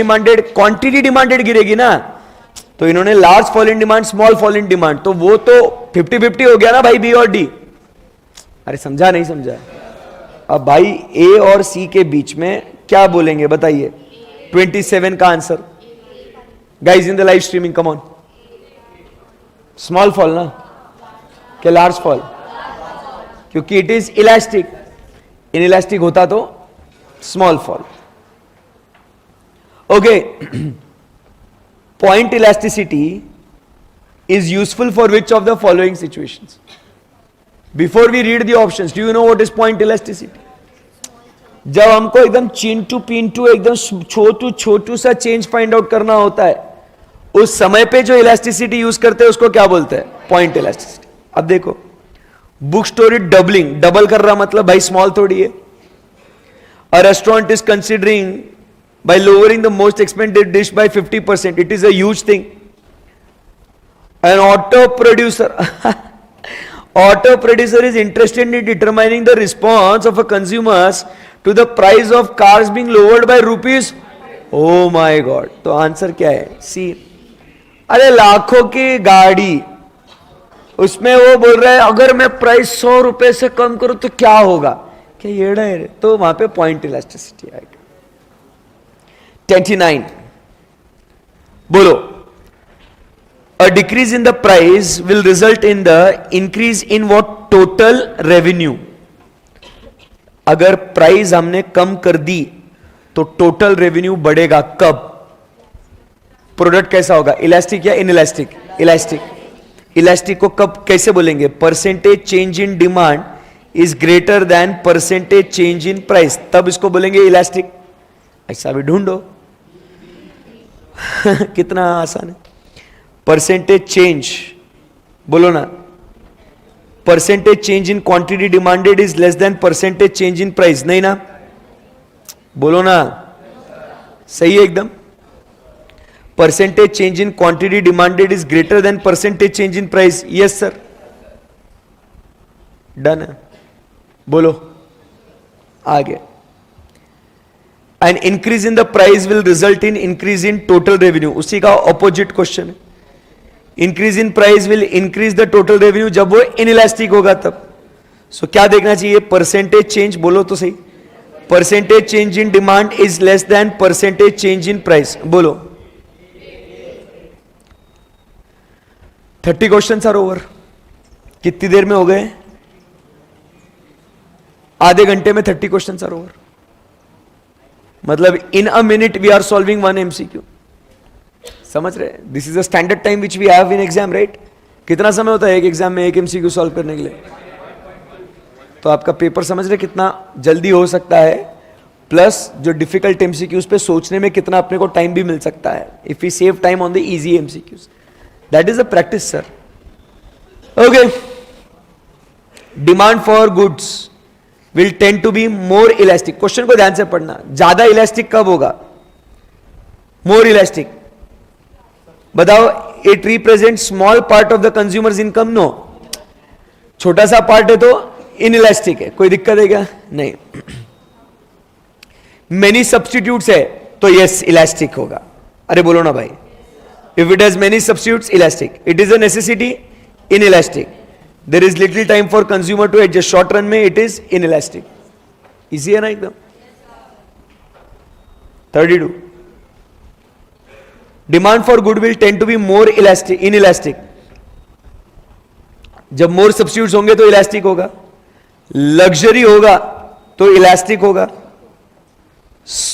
Speaker 1: डिमांडेड गिरेगी ना. तो इन्होंने large fall in demand, small fall in demand, तो वो तो 50-50 हो गया ना भाई, बी और डी. अरे समझा नहीं समझा? अब भाई ए और सी के बीच में क्या बोलेंगे बताइए? 27 का answer. Guys in the live streaming come on. Small fall ना क्या लार्ज फॉल? क्योंकि इट इज इलास्टिक. इनइलास्टिक होता तो small fall. Okay, point elasticity is useful for which of the following situations? Before we read the options, do you know what is point elasticity? जब हमको एकदम चिंटू पिंटू एकदम छोटू सा change find out करना होता है, उस समय पे जो इलास्टिसिटी यूज करते हैं उसको क्या बोलते हैं? Point elasticity. अब देखो, बुक स्टोरी डबलिंग, डबल कर रहा मतलब भाई स्मॉल थोड़ी है. A restaurant is considering by lowering the most expensive dish by 50%. It is a huge thing. An auto producer is interested in determining the response of a consumers to the price of cars being lowered by rupees. Oh my God. तो answer क्या है? सी. अरे लाखों की गाड़ी, उसमें वो बोल रहा है अगर मैं प्राइस 100 रुपए से कम करूं तो क्या होगा? क्या येड़ा है? तो वहां पे पॉइंट इलास्टिसिटी आएगी. 29 बोलो. A decrease in the price will result in the increase in what? Total revenue. अगर प्राइस हमने कम कर दी तो टोटल रेवेन्यू बढ़ेगा. कब? प्रोडक्ट कैसा होगा? इलास्टिक या इनइलास्टिक? इलास्टिक. इलास्टिक को कब कैसे बोलेंगे? Percentage change in demand is greater than percentage change in price, तब इसको बोलेंगे इलास्टिक. ऐसा भी ढूंढो. कितना आसान है. परसेंटेज चेंज बोलो ना. Percentage change in quantity demanded is less than percentage change in price. नहीं ना? बोलो ना. सही है एकदम. Percentage change in quantity demanded is greater than percentage change in price. Yes sir. Done है. बोलो आगे. An increase in the price will result in increase in total revenue. उसी का opposite question है. Increase in price will increase the total revenue जब वो inelastic होगा तब. So क्या देखना चाहिए? Percentage change बोलो तो सही. Percentage change in demand is less than percentage change in price. बोलो. 30 questions are over. कितनी देर में हो गए? आधे घंटे में 30 questions are over. मतलब in a minute we are solving one MCQ. समझ रहे? This is a standard time which we have in exam, right? कितना समय होता है एक एग्जाम में एक एमसीक्यू सॉल्व करने के लिए? तो आपका पेपर समझ रहे कितना जल्दी हो सकता है, प्लस जो डिफिकल्ट एमसीक्यूज पे सोचने में कितना अपने को टाइम भी मिल सकता है. If we save time on the easy MCQs, that is a practice sir. Okay. Demand for goods will tend to be more elastic. Question को ध्यान से पढ़ना. ज्यादा इलास्टिक कब होगा? more elastic. बताओ. it represents small part of the consumer's income. no. छोटा सा पार्ट है तो inelastic है. कोई दिक्कत है क्या? नहीं. many substitutes है तो yes elastic होगा. अरे बोलो ना भाई. if it has many substitutes, elastic. it is a necessity, inelastic. There is little time for consumer to adjust. Short run में it is inelastic. Easy है ना एकदम? 32. Demand for good will tend to be more inelastic. जब more substitutes होंगे तो elastic होगा. Luxury होगा तो इलास्टिक होगा.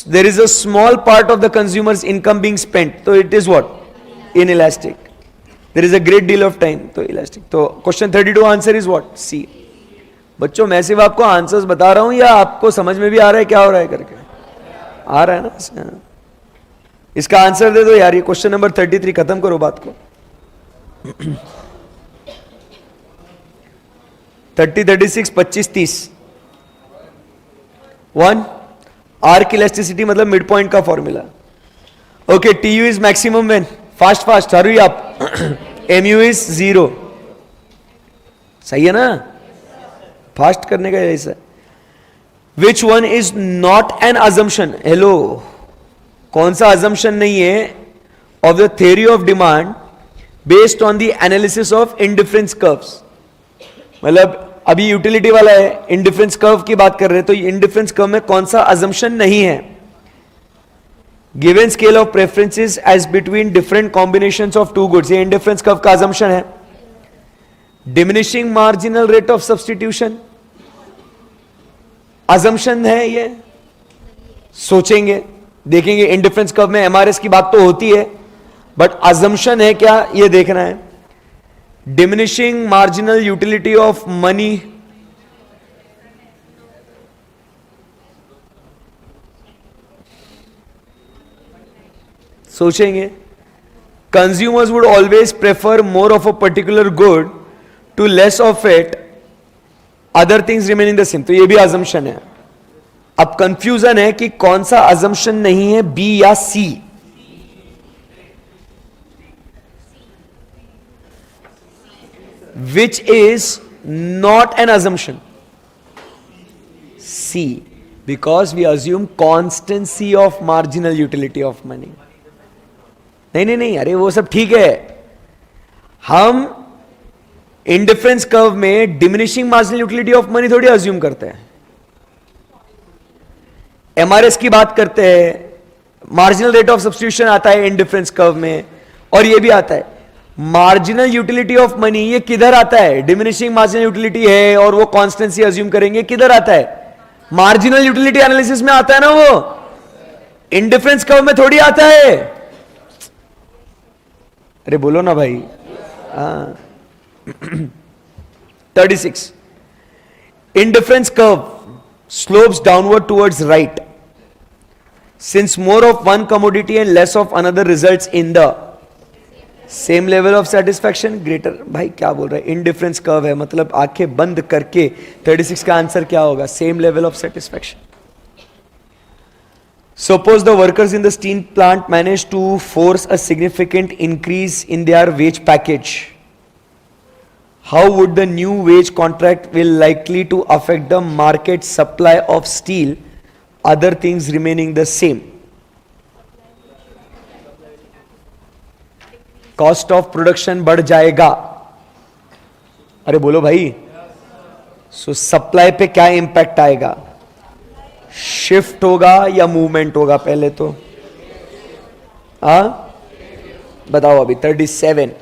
Speaker 1: There is a small part of the consumers income being spent, तो it is what? Inelastic. There is a great deal of time, तो elastic. तो question 32 answer is what? C. बच्चों मैं सिर्फ आपको आंसर्स बता रहा हूं या आपको समझ में भी आ रहा है क्या हो रहा है करके? आ रहा है ना. इसका आंसर दे दो यार. ये क्वेश्चन नंबर 33, खत्म करो बात को. 30, 36, 25, 30. 1 आर्क इलास्टिसिटी मतलब मिड पॉइंट का formula. Okay, T U is maximum when, fast fast hurry up. M U is 0. सही है ना? फास्ट करने का ऐसा. Which one is not an assumption? Hello, कौन सा अजम्पशन नहीं है of the theory of demand based on the analysis of indifference curves? मतलब अभी यूटिलिटी वाला है, इंडिफरेंस कर्व की बात कर रहे हैं, तो इंडिफरेंस कर्व में कौन सा अजम्पशन नहीं है? Given scale of preferences as between different combinations of two goods, ये इंडिफरेंस कर्व का अजम्पशन है. Diminishing marginal rate of substitution assumption है. ये सोचेंगे, देखेंगे. इंडिफरेंस कर्व में एमआरएस की बात तो होती है, बट अजम्पशन है क्या ये देखना है. Diminishing marginal utility of money, सोचेंगे. Consumers would always prefer more of a particular good to less of it, other things remaining the same, तो ये भी अजम्पशन है. अब कंफ्यूजन है कि कौन सा अजम्पशन नहीं है, बी या सी. Which is not an assumption? C. Because we assume constancy of marginal utility of money. नहीं नहीं नहीं, अरे वो सब ठीक है. हम इंडिफरेंस कर्व में diminishing marginal utility of money थोड़ी अज्यूम करते हैं. एमआरएस की बात करते हैं, मार्जिनल रेट ऑफ सब्स्टिट्यूशन आता है इंडिफरेंस कर्व में, और ये भी आता है. मार्जिनल यूटिलिटी ऑफ मनी ये किधर आता है? डिमिनिशिंग मार्जिनल यूटिलिटी है और वो कॉन्स्टेंसी अज्यूम करेंगे, किधर आता है? मार्जिनल यूटिलिटी एनालिसिस में आता है ना, वो इंडिफरेंस कर्व में थोड़ी आता है. अरे बोलो ना भाई. 36 indifference curve slopes downward towards right since more of one commodity and less of another results in the same level of satisfaction greater. भाई क्या बोल रहा है? इंडिफरेंस कर्व है मतलब आंखें बंद करके 36 का आंसर क्या होगा? Same level of satisfaction. Suppose the workers in the steel plant manage to force a significant increase in their wage package. How would the new wage contract will likely to affect the market supply of steel, other things remaining the same? Cost of production बढ़ जाएगा. अरे बोलो भाई. सो supply पे क्या impact आएगा? Shift होगा या मूवमेंट होगा? पहले तो बताओ. अभी 37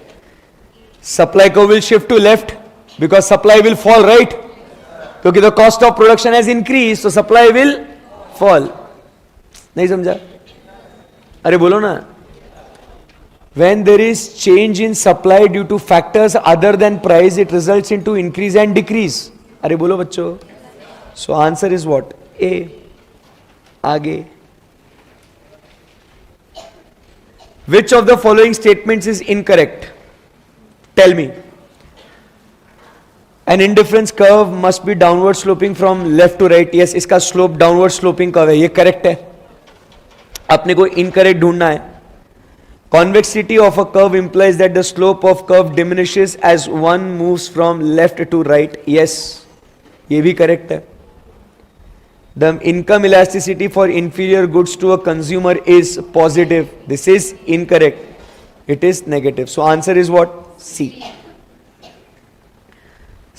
Speaker 1: सप्लाई को will shift to left because supply will fall, right? क्योंकि the cost of production has increase, तो सप्लाई विल फॉल. नहीं समझा? अरे बोलो ना. When there is change in supply due to factors other than price, it results into increase and decrease. अरे बोलो बच्चों. So answer is what? A. आगे. Which of the following statements is incorrect? Tell me. An indifference curve must be downward sloping from left to right. Yes, इसका slope downward sloping curve है, ये correct है. अपने को incorrect ढूंढना है. Convexity of a curve implies that the slope of curve diminishes as one moves from left to right. Yes, ये भी correct है. The income elasticity for inferior goods to a consumer is positive. This is incorrect. It is negative. So answer is what? C.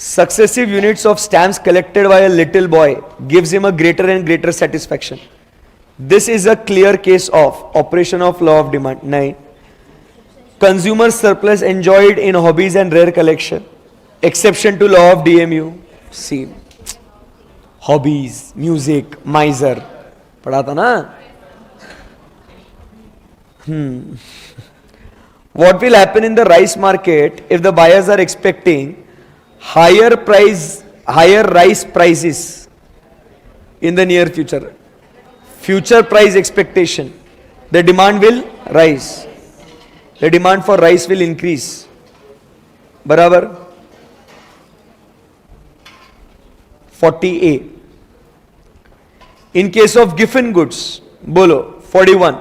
Speaker 1: Successive units of stamps collected by a little boy gives him a greater and greater satisfaction. This is a clear case of operation of law of demand. 9. Consumer surplus enjoyed in hobbies and rare collection. Exception to law of DMU. C. Hobbies, music, माइजर, पढ़ा था ना. What will happen in the rice market if the buyers are expecting higher rice prices in the near future? Future price expectation. The demand will rise. The demand for rice will increase. बराबर. 40A. In case of Giffen goods, बोलो 41.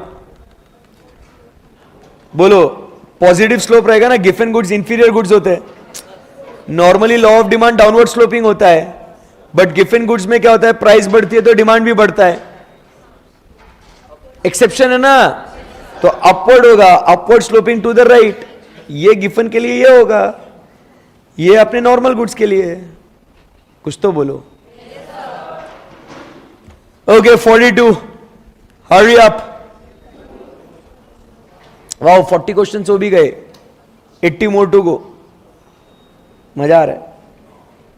Speaker 1: बोलो positive slope रहेगा ना. Giffen goods inferior goods होते हैं. Normally law of demand downward sloping होता है, but Giffen goods में क्या होता है, प्राइस बढ़ती है तो डिमांड भी बढ़ता है. एक्सेप्शन है ना. तो अपवर्ड होगा, upward sloping to the right. ये गिफन के लिए ये होगा, ये अपने नॉर्मल गुड्स के लिए. कुछ तो बोलो. Okay 42. Hurry up. Wow 40 question हो भी गए. 80 मोर टू गो. मजा आ रहा है.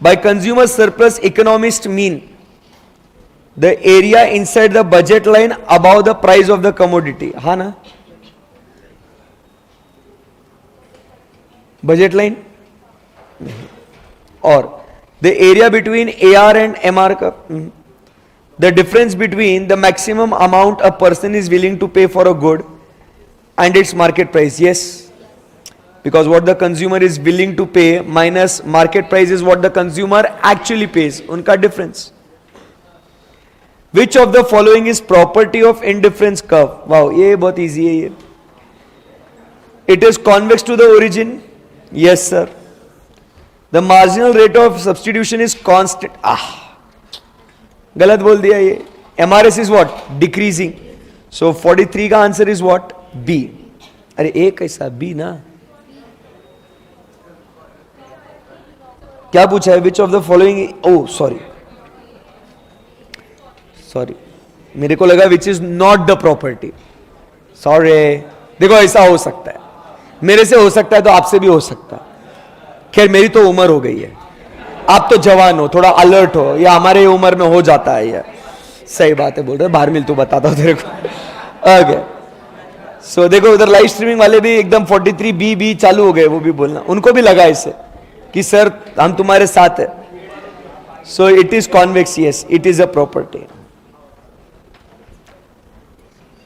Speaker 1: By consumer surplus economist mean the area inside the budget line above the price of the commodity. हा ना. बजट लाइन और the area between AR and MR का. The difference between the maximum amount a person is willing to pay for a good and its market price. Yes, because what the consumer is willing to pay minus market price is what the consumer actually pays. उनका difference. Which of the following is property of indifference curve? Wow, ये बहुत easy है ये. It is convex to the origin. Yes sir. The marginal rate of substitution is constant. गलत बोल दिया ये. MRS is what? Decreasing. So 43 का answer is what? B. अरे एक कैसा बी ना. क्या पूछा है? Which of the following. Oh sorry मेरे को लगा which is not the property. Sorry. देखो ऐसा हो सकता है, मेरे से हो सकता है तो आपसे भी हो सकता है. खैर मेरी तो उम्र हो गई है, आप तो जवान हो, थोड़ा अलर्ट हो. या हमारे उम्र में हो जाता है यार. सही बात है बोल रहे. बाहर मिल तू बताता हूं तेरे को. ओके सो देखो उधर लाइव स्ट्रीमिंग वाले भी एकदम 43B चालू हो गए. वो भी बोलना, उनको भी लगा इससे कि सर हम तुम्हारे साथ है. So it is convex. Yes it is a property.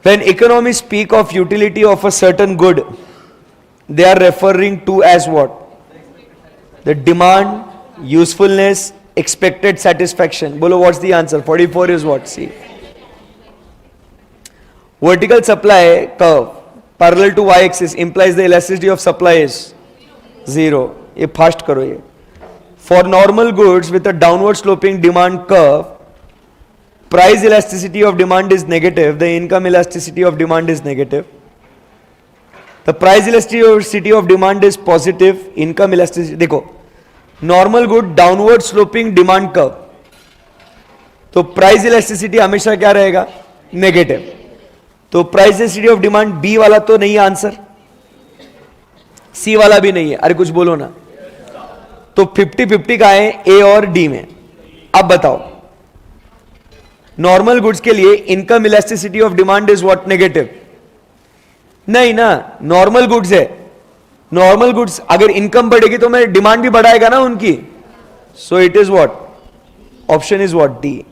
Speaker 1: When economist speak of utility of a certain good, they are referring to as what? The demand, usefulness, expected satisfaction. बोलो what's the answer? 44 is what? C. Vertical supply curve parallel to y-axis implies the elasticity of supply is 0. ये fast करो ये. For normal goods with a downward sloping demand curve, price elasticity of demand is negative. The income elasticity of demand is negative. The price elasticity of demand is positive. Income elasticity. देखो normal good downward sloping demand curve, तो price elasticity हमेशा क्या रहेगा? Negative. तो price elasticity of demand B वाला तो नहीं है आंसर, सी वाला भी नहीं है. अरे कुछ बोलो ना. तो 50-50 का है ए और डी में. अब बताओ नॉर्मल गुड्स के लिए income elasticity of demand is what? Negative. नहीं ना, नॉर्मल गुड्स है. नॉर्मल गुड्स अगर इनकम बढ़ेगी तो मैं डिमांड भी बढ़ाएगा ना उनकी. सो it is what? Option is what? D.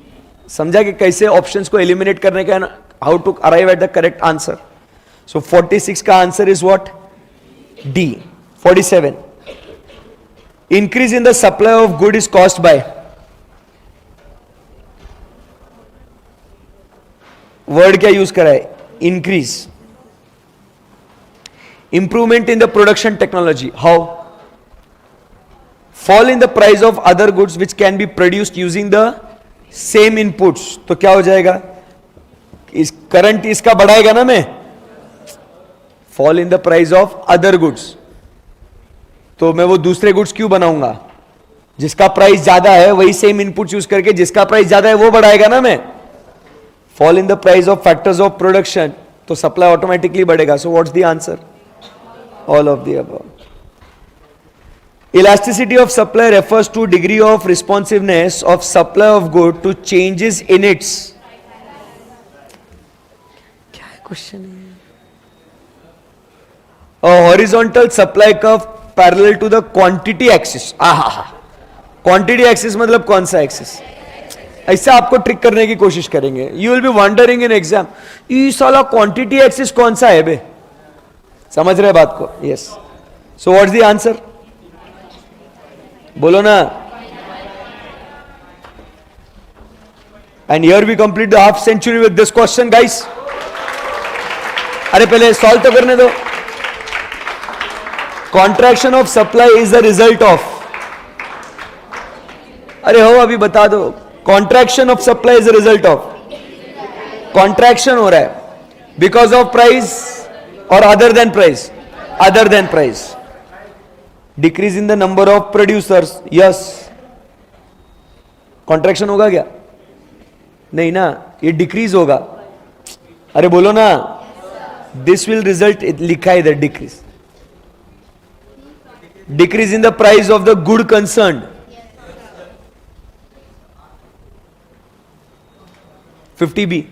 Speaker 1: समझा कि कैसे ऑप्शंस को एलिमिनेट करने का ना, how to arrive at the correct answer. So 46 का answer is what? D. 47. Increase in the supply of good is caused by. Word क्या use करा है? Increase. Improvement in the production technology. How? Fall in the price of other goods which can be produced using the same inputs. तो क्या हो जाएगा? इस current इसका बढ़ाएगा ना मैं. Fall in the price of other goods, तो मैं वो दूसरे गुड्स क्यों बनाऊंगा? जिसका प्राइस ज्यादा है वही सेम इनपुट यूज करके जिसका प्राइस ज्यादा है वो बढ़ाएगा ना मैं. Fall in the price of factors of production, तो सप्लाई ऑटोमेटिकली बढ़ेगा. सो what's the answer? All of the above. Elasticity of supply refers to degree of responsiveness of supply of good to changes in its. क्या है question है? A horizontal supply curve parallel to the quantity axis. Quantity axis मतलब कौन सा axis? ऐसे आपको trick करने की कोशिश करेंगे. You will be wondering in exam, ये साला क्वांटिटी एक्सिस कौन सा है बे? समझ रहे बात को? Yes. So what's the answer? बोलो ना. And here we complete the half century with this question guys. अरे पहले सॉल्व तो करने दो. Contraction of supply is the result of. अरे हो अभी बता दो. Contraction of supply is the result of. Contraction हो रहा है बिकॉज ऑफ प्राइस और other than price. Other than price. Decrease in the number of producers. Yes. Contraction होगा क्या? नहीं ना, ये डिक्रीज होगा. अरे बोलो ना. दिस विल रिजल्ट, लिखा है इधर decrease. Decrease in the price of the good concern. 50B.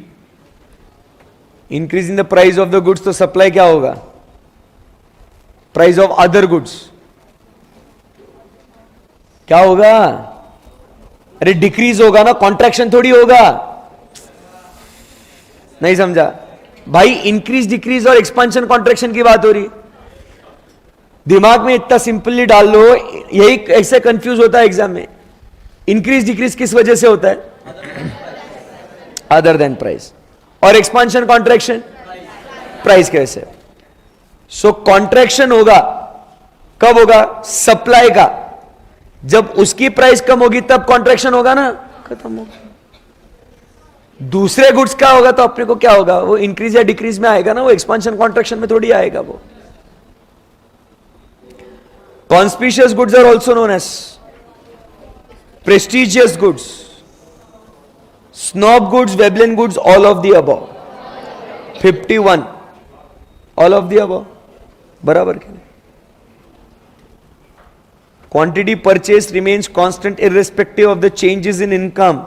Speaker 1: Increase in the price of the goods, तो सप्लाई क्या होगा? प्राइस ऑफ अदर गुड्स क्या होगा? अरे डिक्रीज होगा ना, कॉन्ट्रैक्शन थोड़ी होगा. नहीं समझा भाई? इंक्रीज डिक्रीज और एक्सपांशन कॉन्ट्रैक्शन की बात हो रही. दिमाग में इतना सिंपली डाल लो. यही ऐसे कंफ्यूज होता है एग्जाम में. इंक्रीज डिक्रीज किस वजह से होता है? Other than price. और एक्सपांशन कॉन्ट्रैक्शन प्राइस कैसे? सो कॉन्ट्रैक्शन होगा कब होगा? सप्लाई का. जब उसकी प्राइस कम होगी तब कॉन्ट्रैक्शन होगा ना, खत्म होगा. दूसरे गुड्स का होगा तो अपने को क्या होगा? वो इंक्रीज या डिक्रीज में आएगा ना, वो एक्सपांशन कॉन्ट्रैक्शन में थोड़ी आएगा. वो conspicuous goods are also known as prestigious goods. Snob goods, Veblen goods, all of the above. 51. All of the above. बराबर क्या? Quantity purchased remains constant irrespective of the changes in income.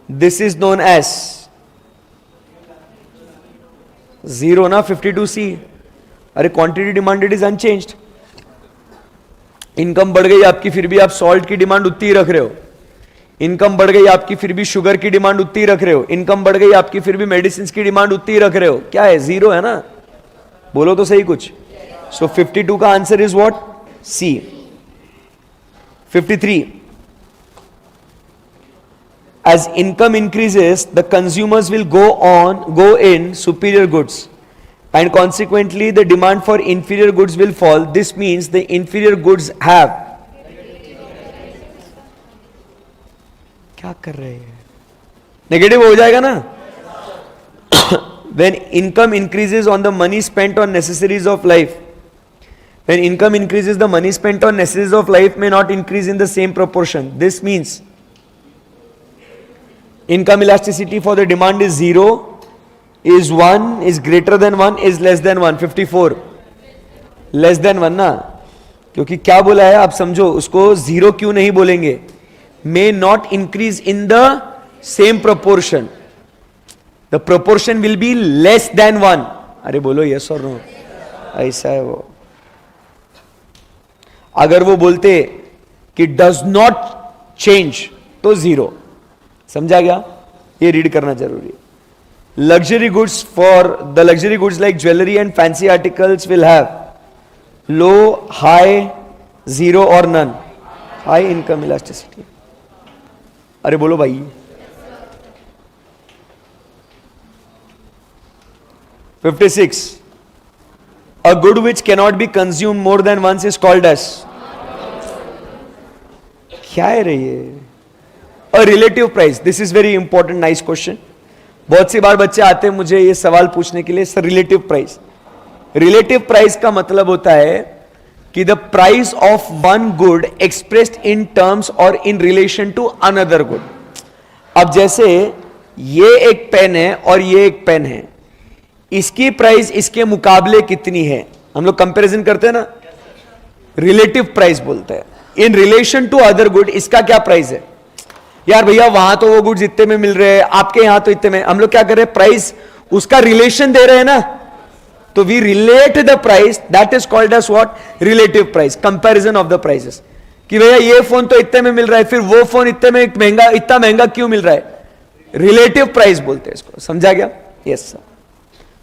Speaker 1: This is known as zero ना. 52C. अरे quantity demanded is unchanged. Income बढ़ गई आपकी, फिर भी आप सॉल्ट की डिमांड उतनी ही रख रहे हो. इनकम बढ़ गई आपकी, फिर भी शुगर की डिमांड उतनी रख रहे हो. इनकम बढ़ गई आपकी, फिर भी मेडिसिन की डिमांड उतनी रख रहे हो. क्या है? जीरो है ना. बोलो तो सही कुछ. सो 52 का answer is what? C. 53. As income increases the consumers will go in superior goods and consequently the demand for inferior goods will fall. This means the inferior goods have. क्या कर रहे हैं? नेगेटिव हो जाएगा ना. When income increases on the money spent on necessities of life, when income increases, the money spent on necessities of life may not increase in the same proportion. This means income elasticity for the demand is 0, is 1, is greater than 1, is less than 1. 54. Less than 1 ना, क्योंकि क्या बोला है आप समझो. उसको 0 क्यों नहीं बोलेंगे? may not increase in the same proportion. The proportion will be less than 1. अरे बोलो yes or no. ऐसा है वो. अगर वो बोलते कि does not change तो 0. समझा गया? ये रीड करना जरूरी है. Luxury goods, for the luxury goods like jewelry and fancy articles will have low, high, 0 or none. High income elasticity. अरे बोलो भाई. (56) A good which cannot be consumed more than once is called as. क्या है रे ये? A relative price. This is very important, nice question. बहुत सी बार बच्चे आते हैं मुझे ये सवाल पूछने के लिए. Sir relative price. Relative price का मतलब होता है कि the price of one good expressed in terms और in relation to another good. अब जैसे ये एक पेन है और ये एक पेन है, इसकी प्राइस इसके मुकाबले कितनी है? हम लोग कंपैरिजन करते हैं ना. रिलेटिव प्राइस बोलते हैं. In relation to other good इसका क्या प्राइस है. यार भैया वहां तो वो गुड्स इतने में मिल रहे हैं, आपके यहां तो इतने में. हम लोग क्या कर रहे हैं, प्राइस उसका रिलेशन दे रहे हैं ना. तो we relate the price, that is called as what, relative price, comparison of the prices. कि भैया ये फोन तो इतने में मिल रहा है, फिर वो फोन इतने में महंगा, इतना महंगा क्यों मिल रहा है. रिलेटिव प्राइस बोलते हैं इसको. समझा गया. Yes sir.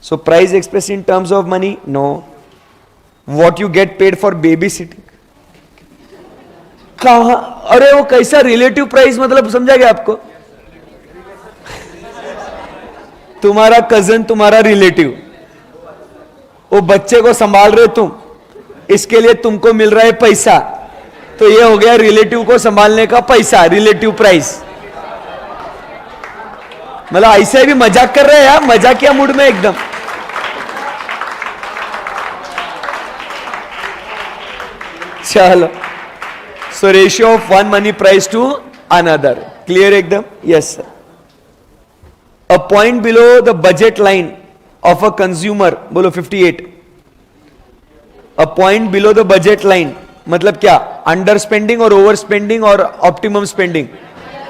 Speaker 1: So price express in terms of money, no. What you get paid for babysitting, कहा, अरे वो कैसा रिलेटिव प्राइस, मतलब समझा गया आपको. तुम्हारा कजन तुम्हारा रिलेटिव, वो बच्चे को संभाल रहे तुम, इसके लिए तुमको मिल रहा है पैसा, तो ये हो गया रिलेटिव को संभालने का पैसा, रिलेटिव प्राइस. मतलब ऐसे भी मजाक कर रहे हैं यार, मजाकिया मूड में एकदम. चलो. So ratio of one money price to another. Clear एकदम? Yes sir. A point below the budget line of a consumer, बोलो 58. A point below the budget line मतलब क्या? अंडर स्पेंडिंग और ओवर स्पेंडिंग और optimum spending.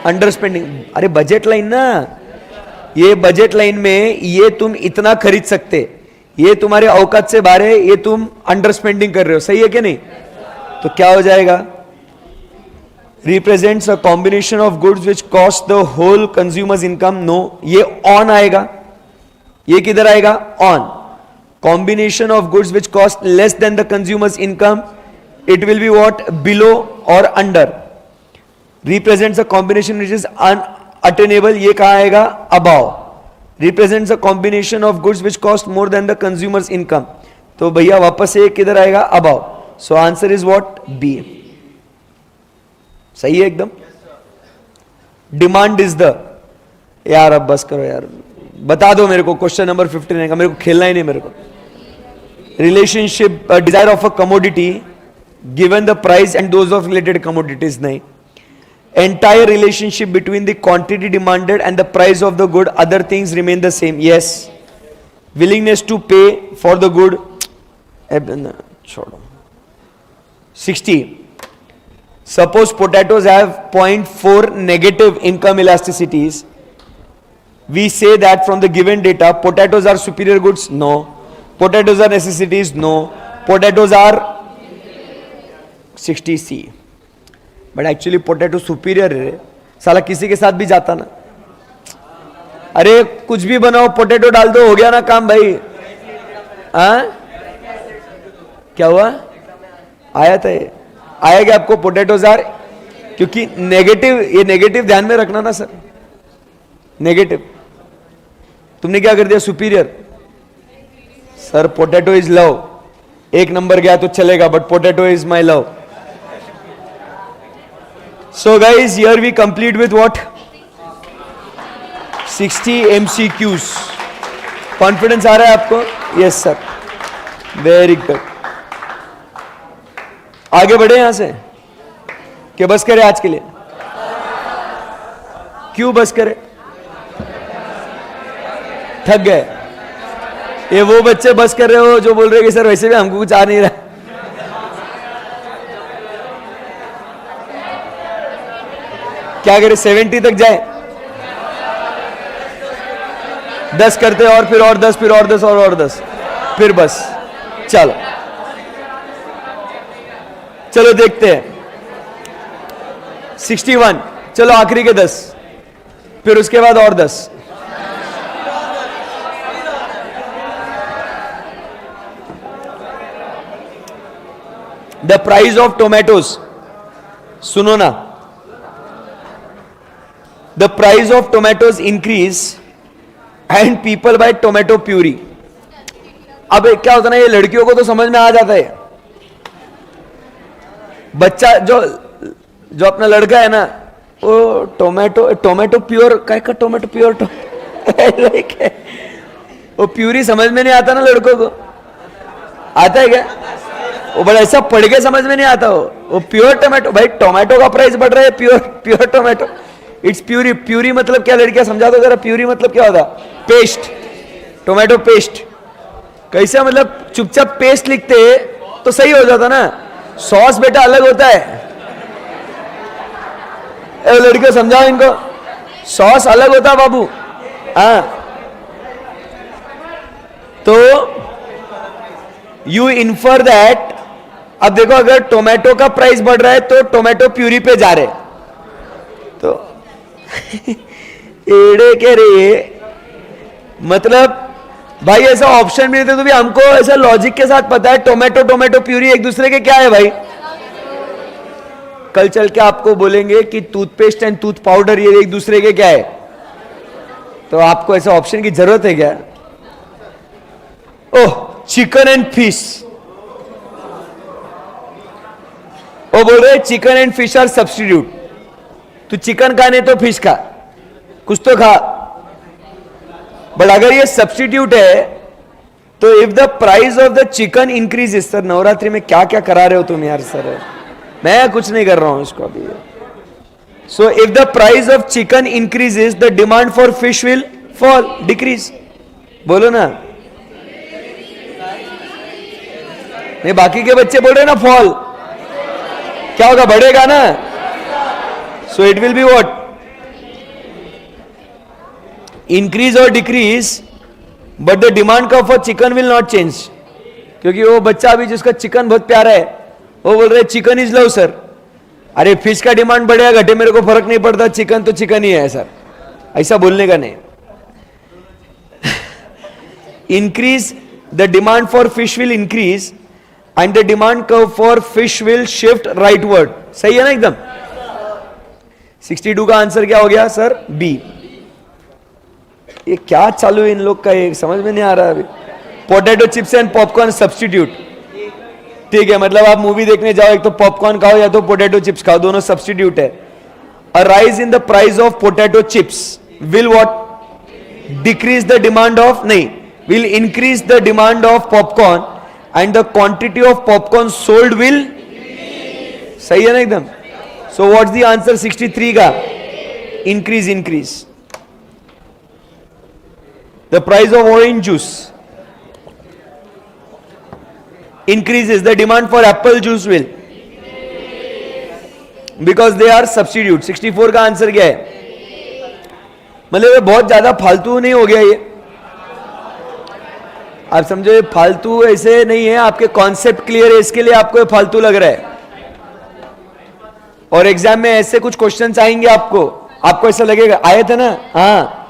Speaker 1: Under spending, अरे budget line ना, ये budget line में ये तुम इतना खरीद सकते, ये तुम्हारे औकात से बाहर है, ये तुम अंडर स्पेंडिंग कर रहे हो. सही है कि नहीं. तो क्या हो जाएगा, represents a combination of goods which cost the whole consumer's income. No, ये on आएगा. ये किधर आएगा, on. Combination of goods which cost less than the consumer's income, it will be what, below or under. Represents a combination which is unattainable, ये कहाँ आएगा, above. Represents a combination of goods which cost more than the consumer's income. तो भैया वापस से किधर आएगा, above. So answer is what, B. सही है एकदम. डिमांड इज द, यार अब बस करो यार, बता दो मेरे को. क्वेश्चन नंबर 59 का मेरे को खेलना ही नहीं मेरे को. Relationship, desire of a commodity given the price and those of related commodities. नहीं, entire relationship between the quantity demanded and the price of the good, other things remain the same. Yes. Willingness to pay for the good, छोड़ो. 60. Suppose potatoes have 0.4 negative income elasticities. We say that from the given data, potatoes are superior goods? No. Potatoes are necessities? No. Potatoes are 60C. But actually potato superior है. साला किसी के साथ भी जाता ना. अरे कुछ भी बनाओ, पोटैटो डाल दो, हो गया ना काम भाई. हाँ, क्या हुआ, आया था ये, आएगा आपको. पोटैटोज आर, क्योंकि नेगेटिव, ये नेगेटिव ध्यान में रखना ना सर. नेगेटिव, तुमने क्या कर दिया, superior. Sir potato is love, एक नंबर गया तो चलेगा, but potato is my love. So guys, here we complete with what, 60 MCQs. Confidence आ रहा है आपको. Yes sir, very good. आगे बढ़े यहां से, कि बस करे आज के लिए. क्यों बस करे, थक गए. ये वो बच्चे बस कर रहे हो जो बोल रहे कि सर वैसे भी हमको कुछ आ नहीं रहा. क्या करे, 70 तक जाए, 10 करते और फिर और 10, फिर और 10 और 10, फिर बस. चलो चलो देखते हैं. 61, चलो आखिरी के 10, फिर उसके बाद और 10. द प्राइस ऑफ टोमेटोज, सुनो ना. The price of tomatoes increase and people buy tomato puree. अब क्या होता है ना, ये लड़कियों को तो समझ में आ जाता है. बच्चा जो अपना लड़का है ना, वो टोमेटो प्योर, काय का टोमेटो प्योर लाइक वो प्यूरी समझ में नहीं आता ना लड़कों को. आता है क्या, वो बड़ा ऐसा पढ़ के समझ में नहीं आता. वो प्योर टोमेटो, भाई टोमेटो का प्राइस बढ़ रहा है, pure tomato, it's puree. Puree मतलब क्या, लड़कियां समझा दो जरा. प्यूरी मतलब क्या होता, पेस्ट, टोमेटो पेस्ट. कैसा मतलब, चुपचाप पेस्ट लिखते तो सही हो जाता ना. सॉस बेटा अलग होता है। लड़के समझाओ इनको, सॉस अलग होता है बाबू। हाँ, तो यू इन्फर दैट, अब देखो अगर टोमेटो का प्राइस बढ़ रहा है तो टोमेटो प्यूरी पे जा रहे, तो एड़े के रे, मतलब भाई ऐसा ऑप्शन भी नहीं तो भी हमको ऐसा लॉजिक के साथ पता है टोमेटो टोमेटो प्यूरी एक दूसरे के क्या है भाई। कल चल के आपको बोलेंगे कि टूथपेस्ट एंड टूथ पाउडर ये एक दूसरे के क्या है, तो आपको ऐसा ऑप्शन की जरूरत है क्या? ओह, चिकन एंड फिश, वो बोल रहे chicken and fish are substitute. तू चिकन खा नहीं तो फिश खा, कुछ तो खा। बट अगर ये सब्स्टिट्यूट है तो if the price of the chicken increases, sir Navratri में क्या क्या करा रहे हो तुम यार सर, मैं कुछ नहीं कर रहा हूं इसको अभी। So if the price of chicken increases the demand for fish will fall, decrease. बोलो ना, नहीं बाकी के बच्चे बोल रहे ना फॉल, क्या होगा, बढ़ेगा ना। So it will be what, increase और डिक्रीज, बट द डिमांड का for chicken will not change. क्योंकि वो बच्चा अभी जिसका चिकन बहुत प्यारा है वो बोल रहे चिकन इज लव सर। अरे फिश का डिमांड बढ़ेगा घटे मेरे को फर्क नहीं पड़ता, चिकन तो चिकन ही है सर, ऐसा बोलने का नहीं। Increase the demand for fish will increase and the demand curve for fish will shift rightward. सही है ना एकदम। 62 का आंसर क्या हो गया सर, बी। ये क्या चालू है इन लोग का, ये समझ में नहीं आ रहा अभी। Potato chips and popcorn substitute, ठीक है, मतलब आप मूवी देखने जाओ एक तो पॉपकॉर्न खाओ या तो पोटैटो चिप्स खाओ, दोनों सब्स्टिट्यूट है। A rise in the price of potato chips will what, decrease the demand of, नहीं, will increase the demand of popcorn and the quantity of popcorn sold will, सही है ना एकदम। सो व्हाट्स द आंसर 63 का, increase, increase. The price of orange juice increases, the demand for apple juice will, because they are substitute। 64 का answer क्या है, मतलब ये बहुत ज्यादा फालतू नहीं हो गया ये, आप समझो ये फालतू ऐसे नहीं है, आपके कॉन्सेप्ट क्लियर है इसके लिए आपको ये फालतू लग रहा है। और एग्जाम में ऐसे कुछ क्वेश्चंस आएंगे आपको ऐसा लगेगा, आए थे ना, हाँ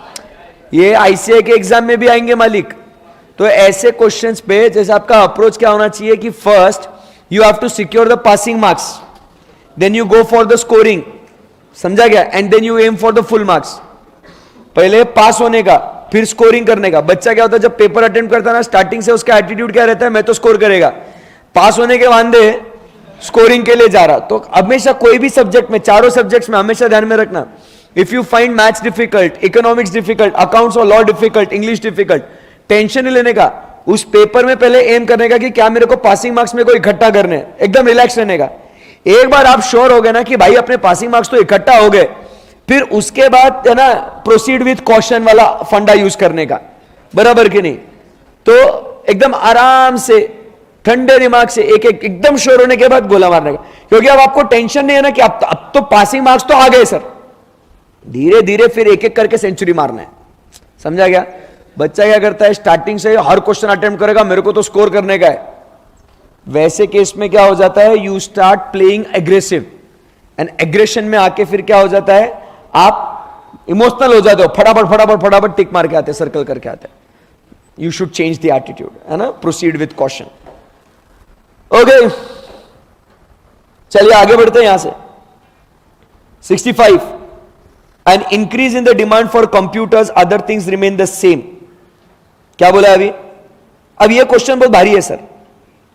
Speaker 1: ये आईसीआई के एग्जाम में भी आएंगे मालिक। तो ऐसे क्वेश्चंस पे जैसे आपका अप्रोच क्या होना चाहिए कि first you have to secure the passing marks, then you go for the scoring, समझा गया, and then you aim for the full marks. पहले पास होने का फिर स्कोरिंग करने का। बच्चा क्या होता है जब पेपर अटेम्प्ट करता है ना, स्टार्टिंग से उसका एटीट्यूड क्या रहता है, मैं तो स्कोर करेगा, पास होने के वांदे स्कोरिंग के लिए जा रहा। तो हमेशा कोई भी सब्जेक्ट में, चारों सब्जेक्ट्स में हमेशा ध्यान में रखना, if you find maths difficult, economics difficult, accounts और law difficult, English difficult, tension नहीं लेने का, उस पेपर में पहले एम करने का कि क्या मेरे को पासिंग मार्क्स में को इकट्ठा करने, एकदम रिलैक्स रहने का। एक बार आप श्योर हो गए ना कि भाई अपने पासिंग मार्क्स तो इकट्ठा हो गए, फिर उसके बाद है ना प्रोसीड विथ कॉशन वाला फंडा यूज करने का, बराबर कि नहीं। तो एकदम आराम से ठंडे दिमाग से एक एक एकदम श्योर होने के बाद गोला मारने का, क्योंकि अब आपको टेंशन नहीं है ना कि अब तो पासिंग मार्क्स तो आ गए सर, धीरे धीरे फिर एक एक करके सेंचुरी मारना है, समझा गया। बच्चा क्या करता है स्टार्टिंग से हर क्वेश्चन अटेम्प्ट करेगा, मेरे को तो स्कोर करने का है। वैसे केस में क्या हो जाता है, you start playing aggressive, and aggression में आके फिर क्या हो जाता है, आप इमोशनल हो जाते हो, फटाफट फटाफट फटाफट टिक मार के आते, सर्कल करके आते। You should change the attitude, है ना, प्रोसीड विथ कॉशन। ओके, चलिए आगे बढ़ते हैं यहां से। 65, N increase in the demand for computers, other things remain the same. क्या बोला अभी, अब ये क्वेश्चन बहुत भारी है सर।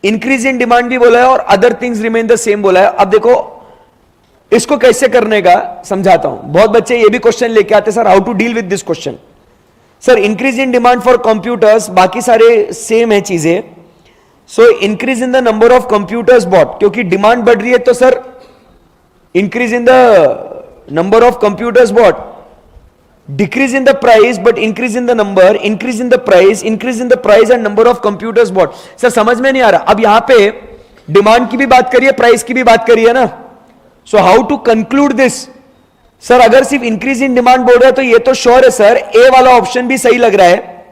Speaker 1: इंक्रीज इन डिमांड भी बोला है और other things remain the same बोला है। अब देखो इसको कैसे करने का समझाता हूं। बहुत बच्चे ये भी क्वेश्चन लेके आते sir, how to deal with this question. Sir increase in demand for computers, बाकी सारे सेम है चीजें। So increase in the number of computers bought, क्योंकि डिमांड बढ़ रही है तो sir increase in the number of computers bought, decrease in the price but increase in the number, increase in the price, increase in the price and number of computers bought। Sir समझ में नहीं आ रहा। अब यहां पे demand की भी बात करिए, प्राइस की भी बात करिए ना. So how to conclude this? Sir अगर सिर्फ इंक्रीज इन डिमांड बोल रहे हैं तो ये तो श्योर है सर, ए वाला ऑप्शन भी सही लग रहा है,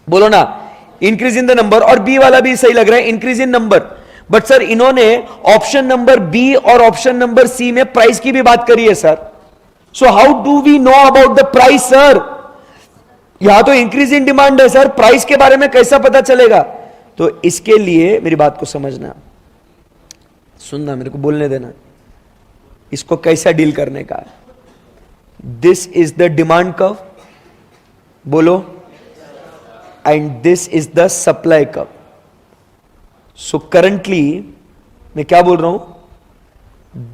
Speaker 1: बोलो ना, इंक्रीज इन द नंबर, और बी वाला भी सही लग रहा है, increase in number. But sir इन्होंने ऑप्शन नंबर बी और ऑप्शन नंबर सी में प्राइस की भी बात करी है sir. So how do we know about the price sir? यहां तो इंक्रीज इन डिमांड है सर, प्राइस के बारे में कैसा पता चलेगा? तो इसके लिए मेरी बात को समझना, सुनना, मेरे को बोलने देना, इसको कैसा डील करने का है. This is the demand curve, बोलो, and this is the supply curve. So currently मैं क्या बोल रहा हूं?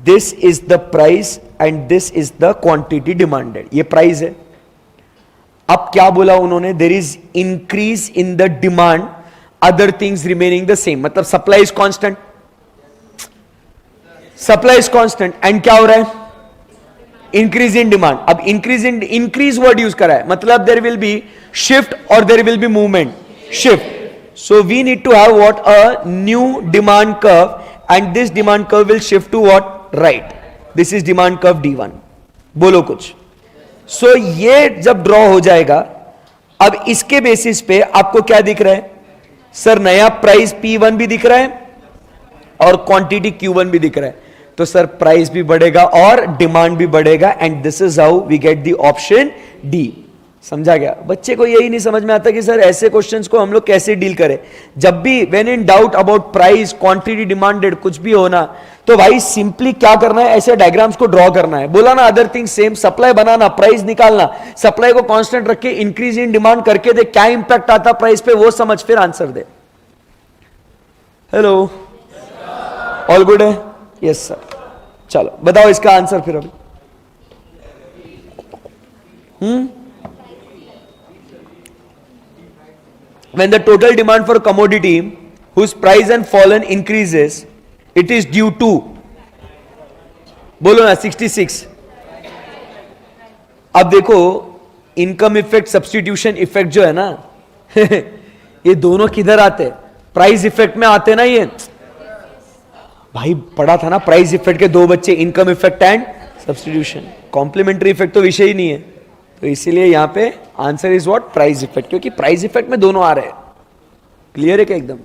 Speaker 1: This is the price and this is the quantity demanded. ये प्राइस है. अब क्या बोला उन्होंने? There is increase in the demand, other things remaining the same. मतलब supply is constant, supply is constant, and क्या हो रहा है? Increase in demand. अब इंक्रीज वर्ड यूज करा है, मतलब देर विल बी शिफ्ट और there will be movement. Shift. So we need to have what? A new demand curve, and this demand curve will shift to what? Right. This is demand curve D1. बोलो कुछ. So ये जब draw हो जाएगा, अब इसके basis पे आपको क्या दिख रहा है? सर नया प्राइस P1 भी दिख रहा है और क्वांटिटी Q1 भी दिख रहा है. तो सर प्राइस भी बढ़ेगा और डिमांड भी बढ़ेगा, and this is how we get the option D. समझा गया? बच्चे को यही नहीं समझ में आता कि सर ऐसे क्वेश्चंस को हम लोग कैसे डील करें. जब भी when in doubt about price, quantity demanded, कुछ भी होना, तो भाई सिंपली क्या करना है? ऐसे डायग्राम्स को ड्रॉ करना है. बोला ना, अदर थिंग सेम, सप्लाई बनाना, प्राइस निकालना, सप्लाई को कांस्टेंट रख के इंक्रीज इन डिमांड करके दे, क्या इंपैक्ट आता प्राइस पे वो समझ, फिर आंसर दे. हेलो, ऑल गुड है? Yes sir. चलो बताओ इसका आंसर फिर अभी. When the total demand for commodity whose price and fallen increases, it is due to, बोलो ना, 66. अब देखो, इनकम इफेक्ट, सब्स्टिट्यूशन इफेक्ट जो है ना ये दोनों किधर आते हैं? प्राइस इफेक्ट में आते ना. ये भाई पढ़ा था ना, प्राइस इफेक्ट के दो बच्चे, income effect and substitution. Complementary effect तो विषय ही नहीं है, तो इसीलिए यहां पे answer is what? Price effect, क्योंकि प्राइस इफेक्ट में दोनों आ रहे हैं. क्लियर है क्या एकदम?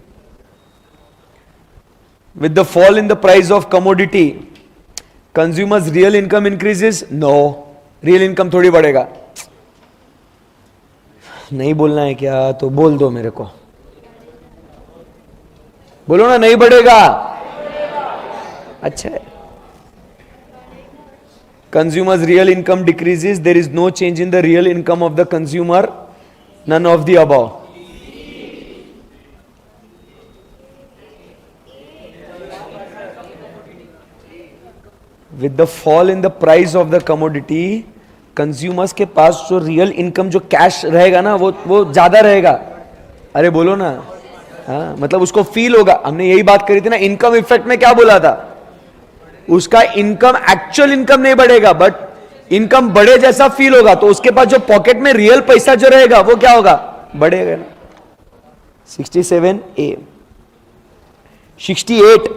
Speaker 1: With the fall in the price of commodity, consumers real income increases? No, real income थोड़ी बढ़ेगा. नहीं बोलना है क्या? तो बोल दो मेरे को, बोलो ना, नहीं बढ़ेगा. अच्छा है. Consumers' real income decreases, there is no change in the real income of the consumer, none of the above. With the fall in the price of the commodity, consumers के पास जो real income, जो cash रहेगा ना, वो ज्यादा रहेगा. अरे बोलो ना. हाँ, मतलब उसको फील होगा. हमने यही बात करी थी ना, इनकम इफेक्ट में क्या बोला था? उसका इनकम, एक्चुअल इनकम नहीं बढ़ेगा, बट इनकम बढ़े जैसा फील होगा. तो उसके पास जो पॉकेट में रियल पैसा जो रहेगा वो क्या होगा? बढ़ेगा. 67A. 68.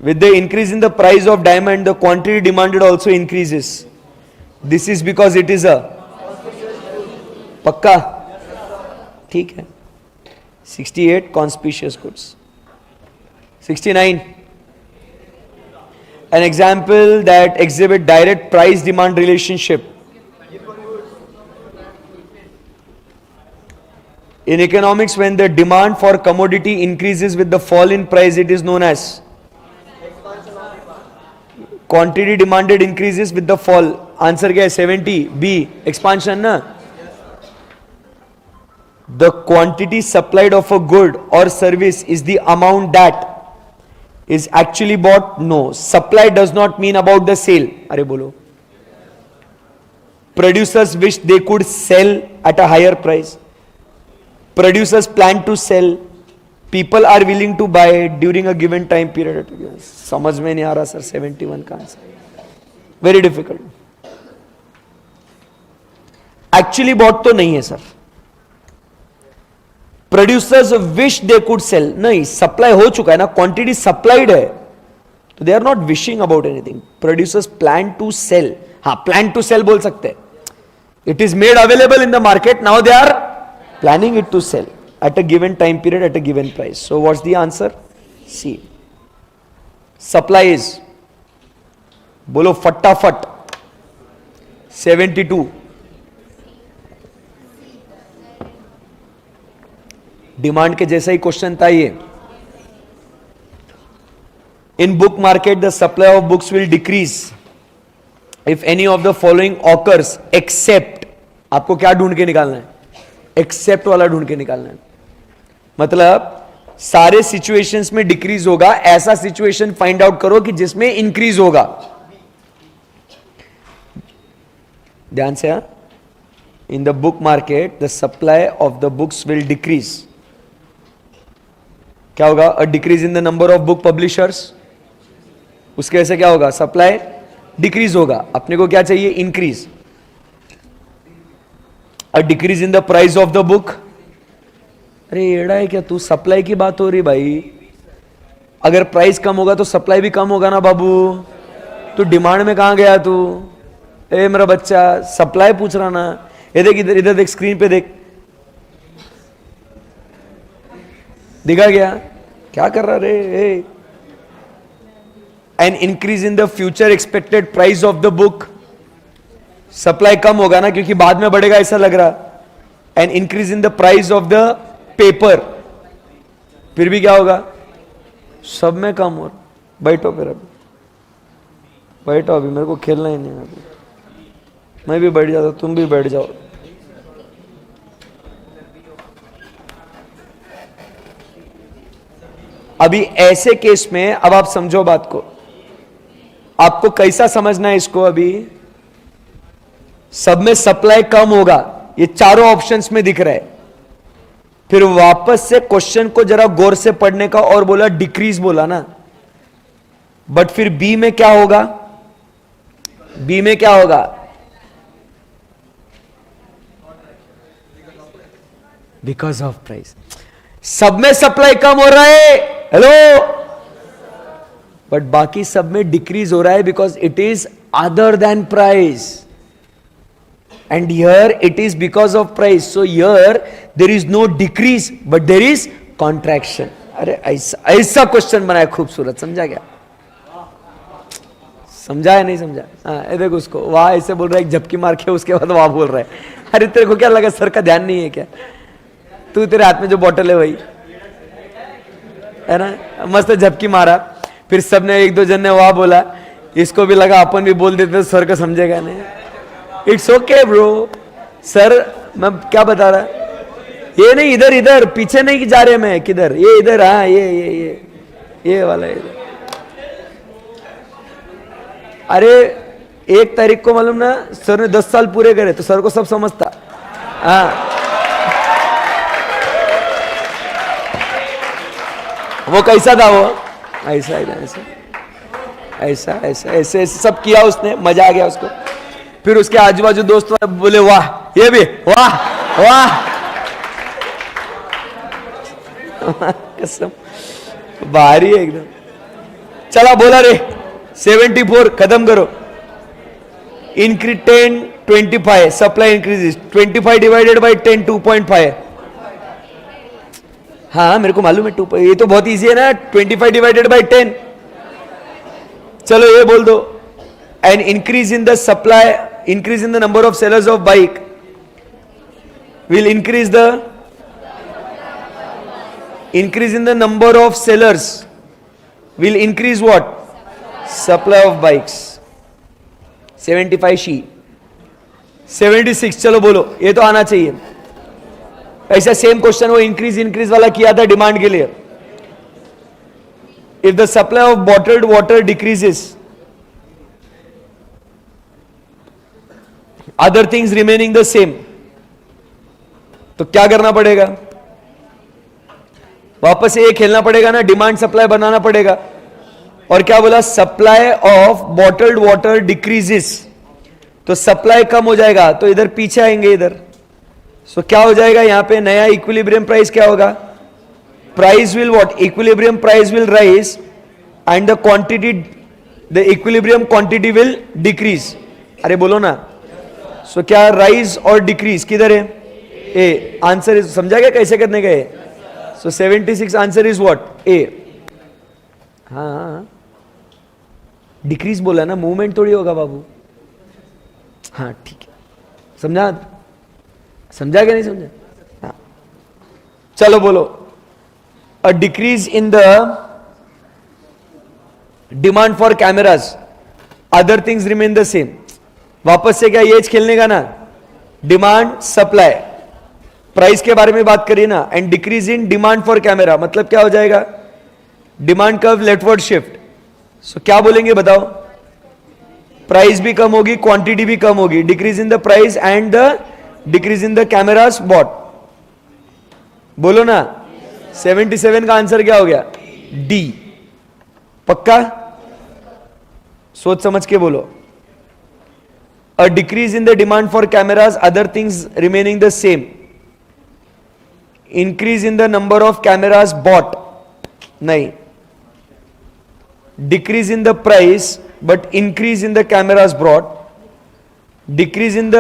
Speaker 1: With the increase in the price of diamond, the quantity demanded also increases. This is because it is a पक्का? ठीक है. 68 conspicuous goods. 69. An example that exhibit direct price demand relationship. In economics, when the demand for commodity increases with the fall in price, it is known as quantity demanded increases with the fall. Answer क्या है? 70. B. Expansion ना? The quantity supplied of a good or service is the amount that is actually bought. No, supply does not mean about the sale. अरे बोलो. Producers wish they could sell at a higher price. Producers plan to sell. People are willing to buy during a given time period. समझ में नहीं आ रहा sir 71 का answer. Very difficult. Actually bought तो नहीं है sir. Producers wish they could sell, नहीं, supply हो चुका है ना, क्वांटिटी सप्लाइड है, तो they are not wishing about anything. Producers plan to sell, हाँ प्लान टू सेल बोल सकते हैं. It is made available in the market, now they are planning it to sell at a given time period at a given price. So what's the answer? C. Supply is, बोलो फटाफट, 72. Demand के जैसा ही question था ये. In book market the supply of books will decrease if any of the following occurs except, आपको क्या ढूंढ के निकालना है? एक्सेप्ट वाला ढूंढ के निकालना है. मतलब सारे सिचुएशंस में डिक्रीज होगा, ऐसा सिचुएशन फाइंड आउट करो कि जिसमें इंक्रीज होगा. ध्यान से, in the book market the supply of the books will decrease. क्या होगा? अ decrease in the number of book publishers. उसके वजह से क्या होगा? सप्लाई डिक्रीज होगा. अपने को क्या चाहिए? Increase. A decrease in the price of the book. अरे एड़ा है क्या तू? सप्लाई की बात हो रही भाई. अगर प्राइस कम होगा तो सप्लाई भी कम होगा ना बाबू. तू डिमांड में कहां गया तू? ए मेरा बच्चा, सप्लाई पूछ रहा ना. ये देख, इधर इधर देख, स्क्रीन पे देख, दिखा गया? क्या कर रहा रे? An increase in the future expected price of the book. Supply कम होगा ना, क्योंकि बाद में बढ़ेगा ऐसा लग रहा. An increase in the price of the paper. फिर भी क्या होगा? सब में कम हो. बैठो फिर, अभी बैठो, अभी मेरे को खेलना ही नहीं. अभी मैं भी बैठ जाता, तुम भी बैठ जाओ. अभी ऐसे केस में अब आप समझो बात को. आपको कैसा समझना है इसको? अभी सब में सप्लाई कम होगा, ये चारों ऑप्शंस में दिख रहा है. फिर वापस से क्वेश्चन को जरा गौर से पढ़ने का, और बोला डिक्रीज बोला ना, बट फिर बी में क्या होगा? बी में क्या होगा? Because of price. सब में सप्लाई कम हो रहा है, हेलो, बट बाकी सब में डिक्रीज हो रहा है because it is other than price. And here it is because of price. So here there is no decrease but there is contraction. अरे ऐसा ऐसा क्वेश्चन बनाया खूबसूरत. समझा क्या? समझा है नहीं समझा? हाँ, देखो उसको, वाह ऐसे बोल रहा है, एक झपकी मार के उसके बाद वाह बोल रहा है. अरे तेरे को क्या लगा सर का ध्यान नहीं है क्या? तू, तेरे हाथ में जो बॉटल है वही है ना. मस्त झपकी मारा, फिर सबने, एक दो जन ने वाह बोला, इसको भी लगा अपन भी बोल देते तो सर को समझेगा नहीं. It's okay bro. सर मैं क्या बता रहा, ये नहीं, इधर इधर पीछे नहीं जा रहे मैं, किधर? ये इधर, हाँ ये वाला इधर. अरे 1 तारीख को मालूम ना, सर ने 10 साल पूरे करे, तो सर को सब समझता. हाँ, वो कैसा था? वो ऐसा ऐसा ऐसा ऐसा ऐसे सब किया उसने, मजा आ गया उसको. फिर उसके आजू बाजू दोस्त बोले वाह, ये भी वाह वाह. कसम भारी है एकदम. चला बोला रे 74 खत्म करो. Increase 10 25, supply increases 25 divided by 10 2.5. हाँ मेरे को मालूम है 2. ये तो बहुत इजी है ना, 25 डिवाइडेड बाय 10. चलो ये बोल दो. N increase in the supply, increase in the number of sellers of bike will increase the number of sellers will increase what? Supply of bikes. 75 she 76. चलो बोलो, ये तो आना चाहिए. ऐसा सेम क्वेश्चन वो इंक्रीज वाला किया था डिमांड के लिए. If the supply of bottled water decreases, other things remaining the same, तो क्या करना पड़ेगा? वापस से ये खेलना पड़ेगा ना, डिमांड सप्लाई बनाना पड़ेगा. और क्या बोला? Supply of bottled water decreases, तो सप्लाई कम हो जाएगा, तो इधर पीछे आएंगे, इधर सो क्या हो जाएगा यहां पे नया इक्विलिब्रियम प्राइस क्या होगा? Price will what? Equilibrium price will rise and the quantity, the equilibrium quantity will decrease. अरे बोलो ना. सो क्या राइज और डिक्रीज किधर है? ए. आंसर इज, समझा क्या कैसे करने का है? सो 76 आंसर इज व्हाट? ए. हाँ, डिक्रीज बोला ना, मूवमेंट थोड़ी होगा बाबू. हाँ ठीक है, समझा? समझा क्या नहीं समझा? हाँ. चलो बोलो. A decrease in the demand for cameras, other things remain the same. वापस से क्या ये खेलने का ना? डिमांड सप्लाई, प्राइस के बारे में बात करिए ना. And decrease in demand for camera मतलब क्या हो जाएगा? Demand curve leftward shift. So क्या बोलेंगे बताओ? प्राइस भी कम होगी, क्वांटिटी भी कम होगी. Decrease in the price and the decrease in the cameras bought. बोलो ना. 77 का आंसर क्या हो गया? डी. पक्का? सोच समझ के बोलो. A decrease in the demand for cameras, other things remaining the same. Increase in the number of cameras bought, नहीं. Decrease in the price but increase in the cameras brought. Decrease in the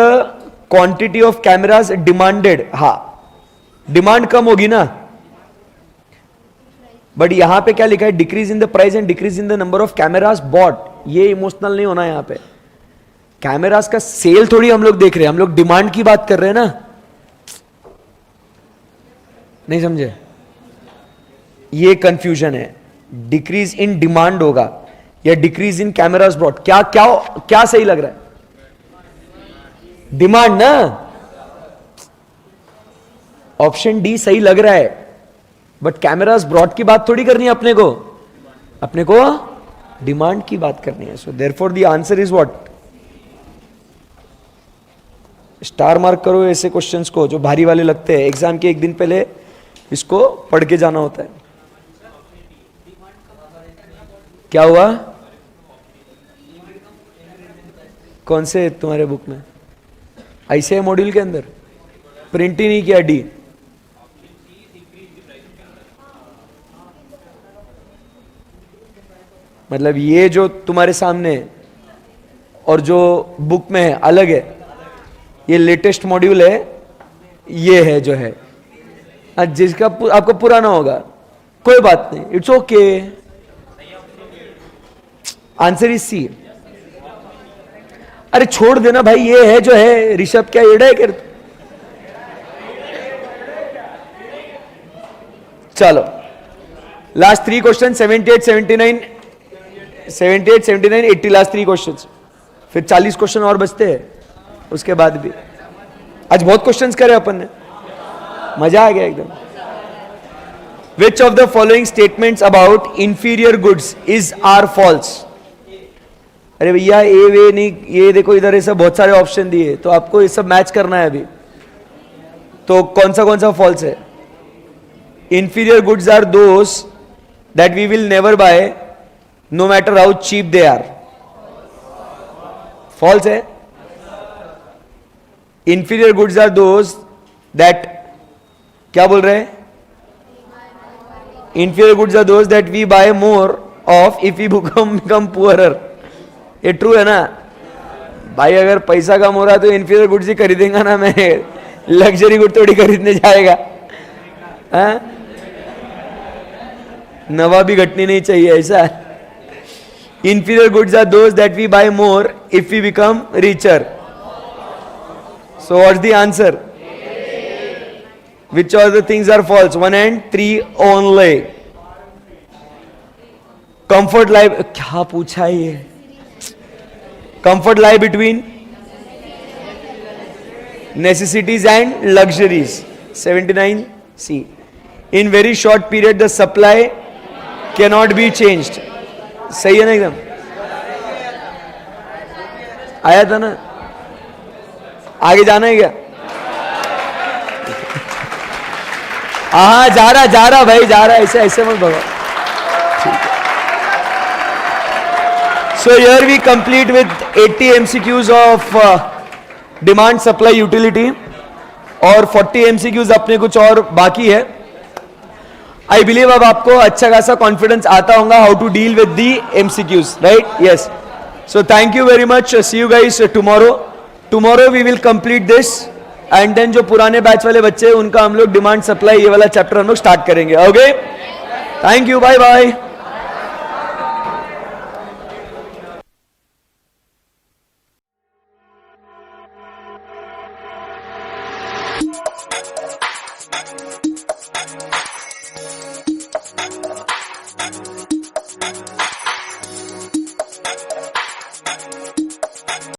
Speaker 1: quantity of cameras demanded. हा, demand कम होगी ना. But यहां पे क्या लिखा है? Decrease in the price and decrease in the number of cameras bought. ये इमोशनल नहीं होना. यहां पे कैमराज का सेल थोड़ी हम लोग देख रहे हैं, हम लोग डिमांड की बात कर रहे हैं ना. नहीं समझे? ये कंफ्यूजन है. डिक्रीज इन डिमांड होगा या डिक्रीज इन कैमराज ब्रॉट? क्या क्या क्या सही लग रहा है? डिमांड ना. ऑप्शन डी सही लग रहा है. बट कैमराज ब्रॉट की बात थोड़ी करनी है अपने को. अपने को डिमांड की बात करनी है. So therefore the answer is what? Star mark करो ऐसे क्वेश्चंस को जो भारी वाले लगते हैं. एग्जाम के एक दिन पहले इसको पढ़ के जाना होता है. क्या हुआ? कौन से तुम्हारे बुक में ऐसे है? मॉड्यूल के अंदर प्रिंट ही नहीं किया. डी. मतलब ये जो तुम्हारे सामने है और जो बुक में है अलग है. ये लेटेस्ट मॉड्यूल है, ये है जो है. जिसका आपको पुराना होगा कोई बात नहीं, it's okay. Answer is C. अरे छोड़ देना भाई, ये है जो है. ऋषभ क्या एड़ा है? चलो लास्ट 3 क्वेश्चन. 78, 79, 78, 79, 80 last 3 question. फिर 40 क्वेश्चन और बचते हैं उसके बाद भी. आज बहुत क्वेश्चंस करे अपन ने, मजा आ गया एकदम. Which of the following statements about inferior goods is are false? अरे भैया ए वे नहीं, ये देखो इधर ऐसा बहुत सारे ऑप्शन दिए तो आपको ये सब मैच करना है अभी. तो कौन सा फॉल्स है? Inferior goods are those that we will never buy no matter how cheap they are. False है. Inferior goods are those that, क्या बोल रहे हैं? Inferior goods are those that we buy more of if we become poorer. ये true है ना भाई? अगर पैसा कम हो रहा तो इंफीरियर गुड्स ही खरीदेगा ना मैं. लग्जरी गुड थोड़ी खरीदने जाएगा. नवा भी घटनी नहीं चाहिए ऐसा. Inferior goods are those that we buy more if we become richer. So what's the answer? Which of the things are false? 1 and 3 only. Comfort lie, क्या पूछा ये? Comfort lie between necessities and luxuries. 79C. In very short period the supply cannot be changed. सही है ना एकदम? आया था ना? आगे जाना है क्या? हाँ जा रहा भाई, जा रहा. ऐसे मत भगो. So here we complete with 80 MCQs of demand, supply, utility. और 40 एमसीक्यूज अपने कुछ और बाकी है. आई बिलीव अब आपको अच्छा खासा कॉन्फिडेंस आता होगा how to deal with the MCQs, right? Yes. So thank you very much. See you guys tomorrow we will complete this and then जो पुराने बैच वाले बच्चे हैं उनका हम लोग डिमांड सप्लाई ये वाला चैप्टर हम लोग स्टार्ट करेंगे. Okay, thank you, bye bye.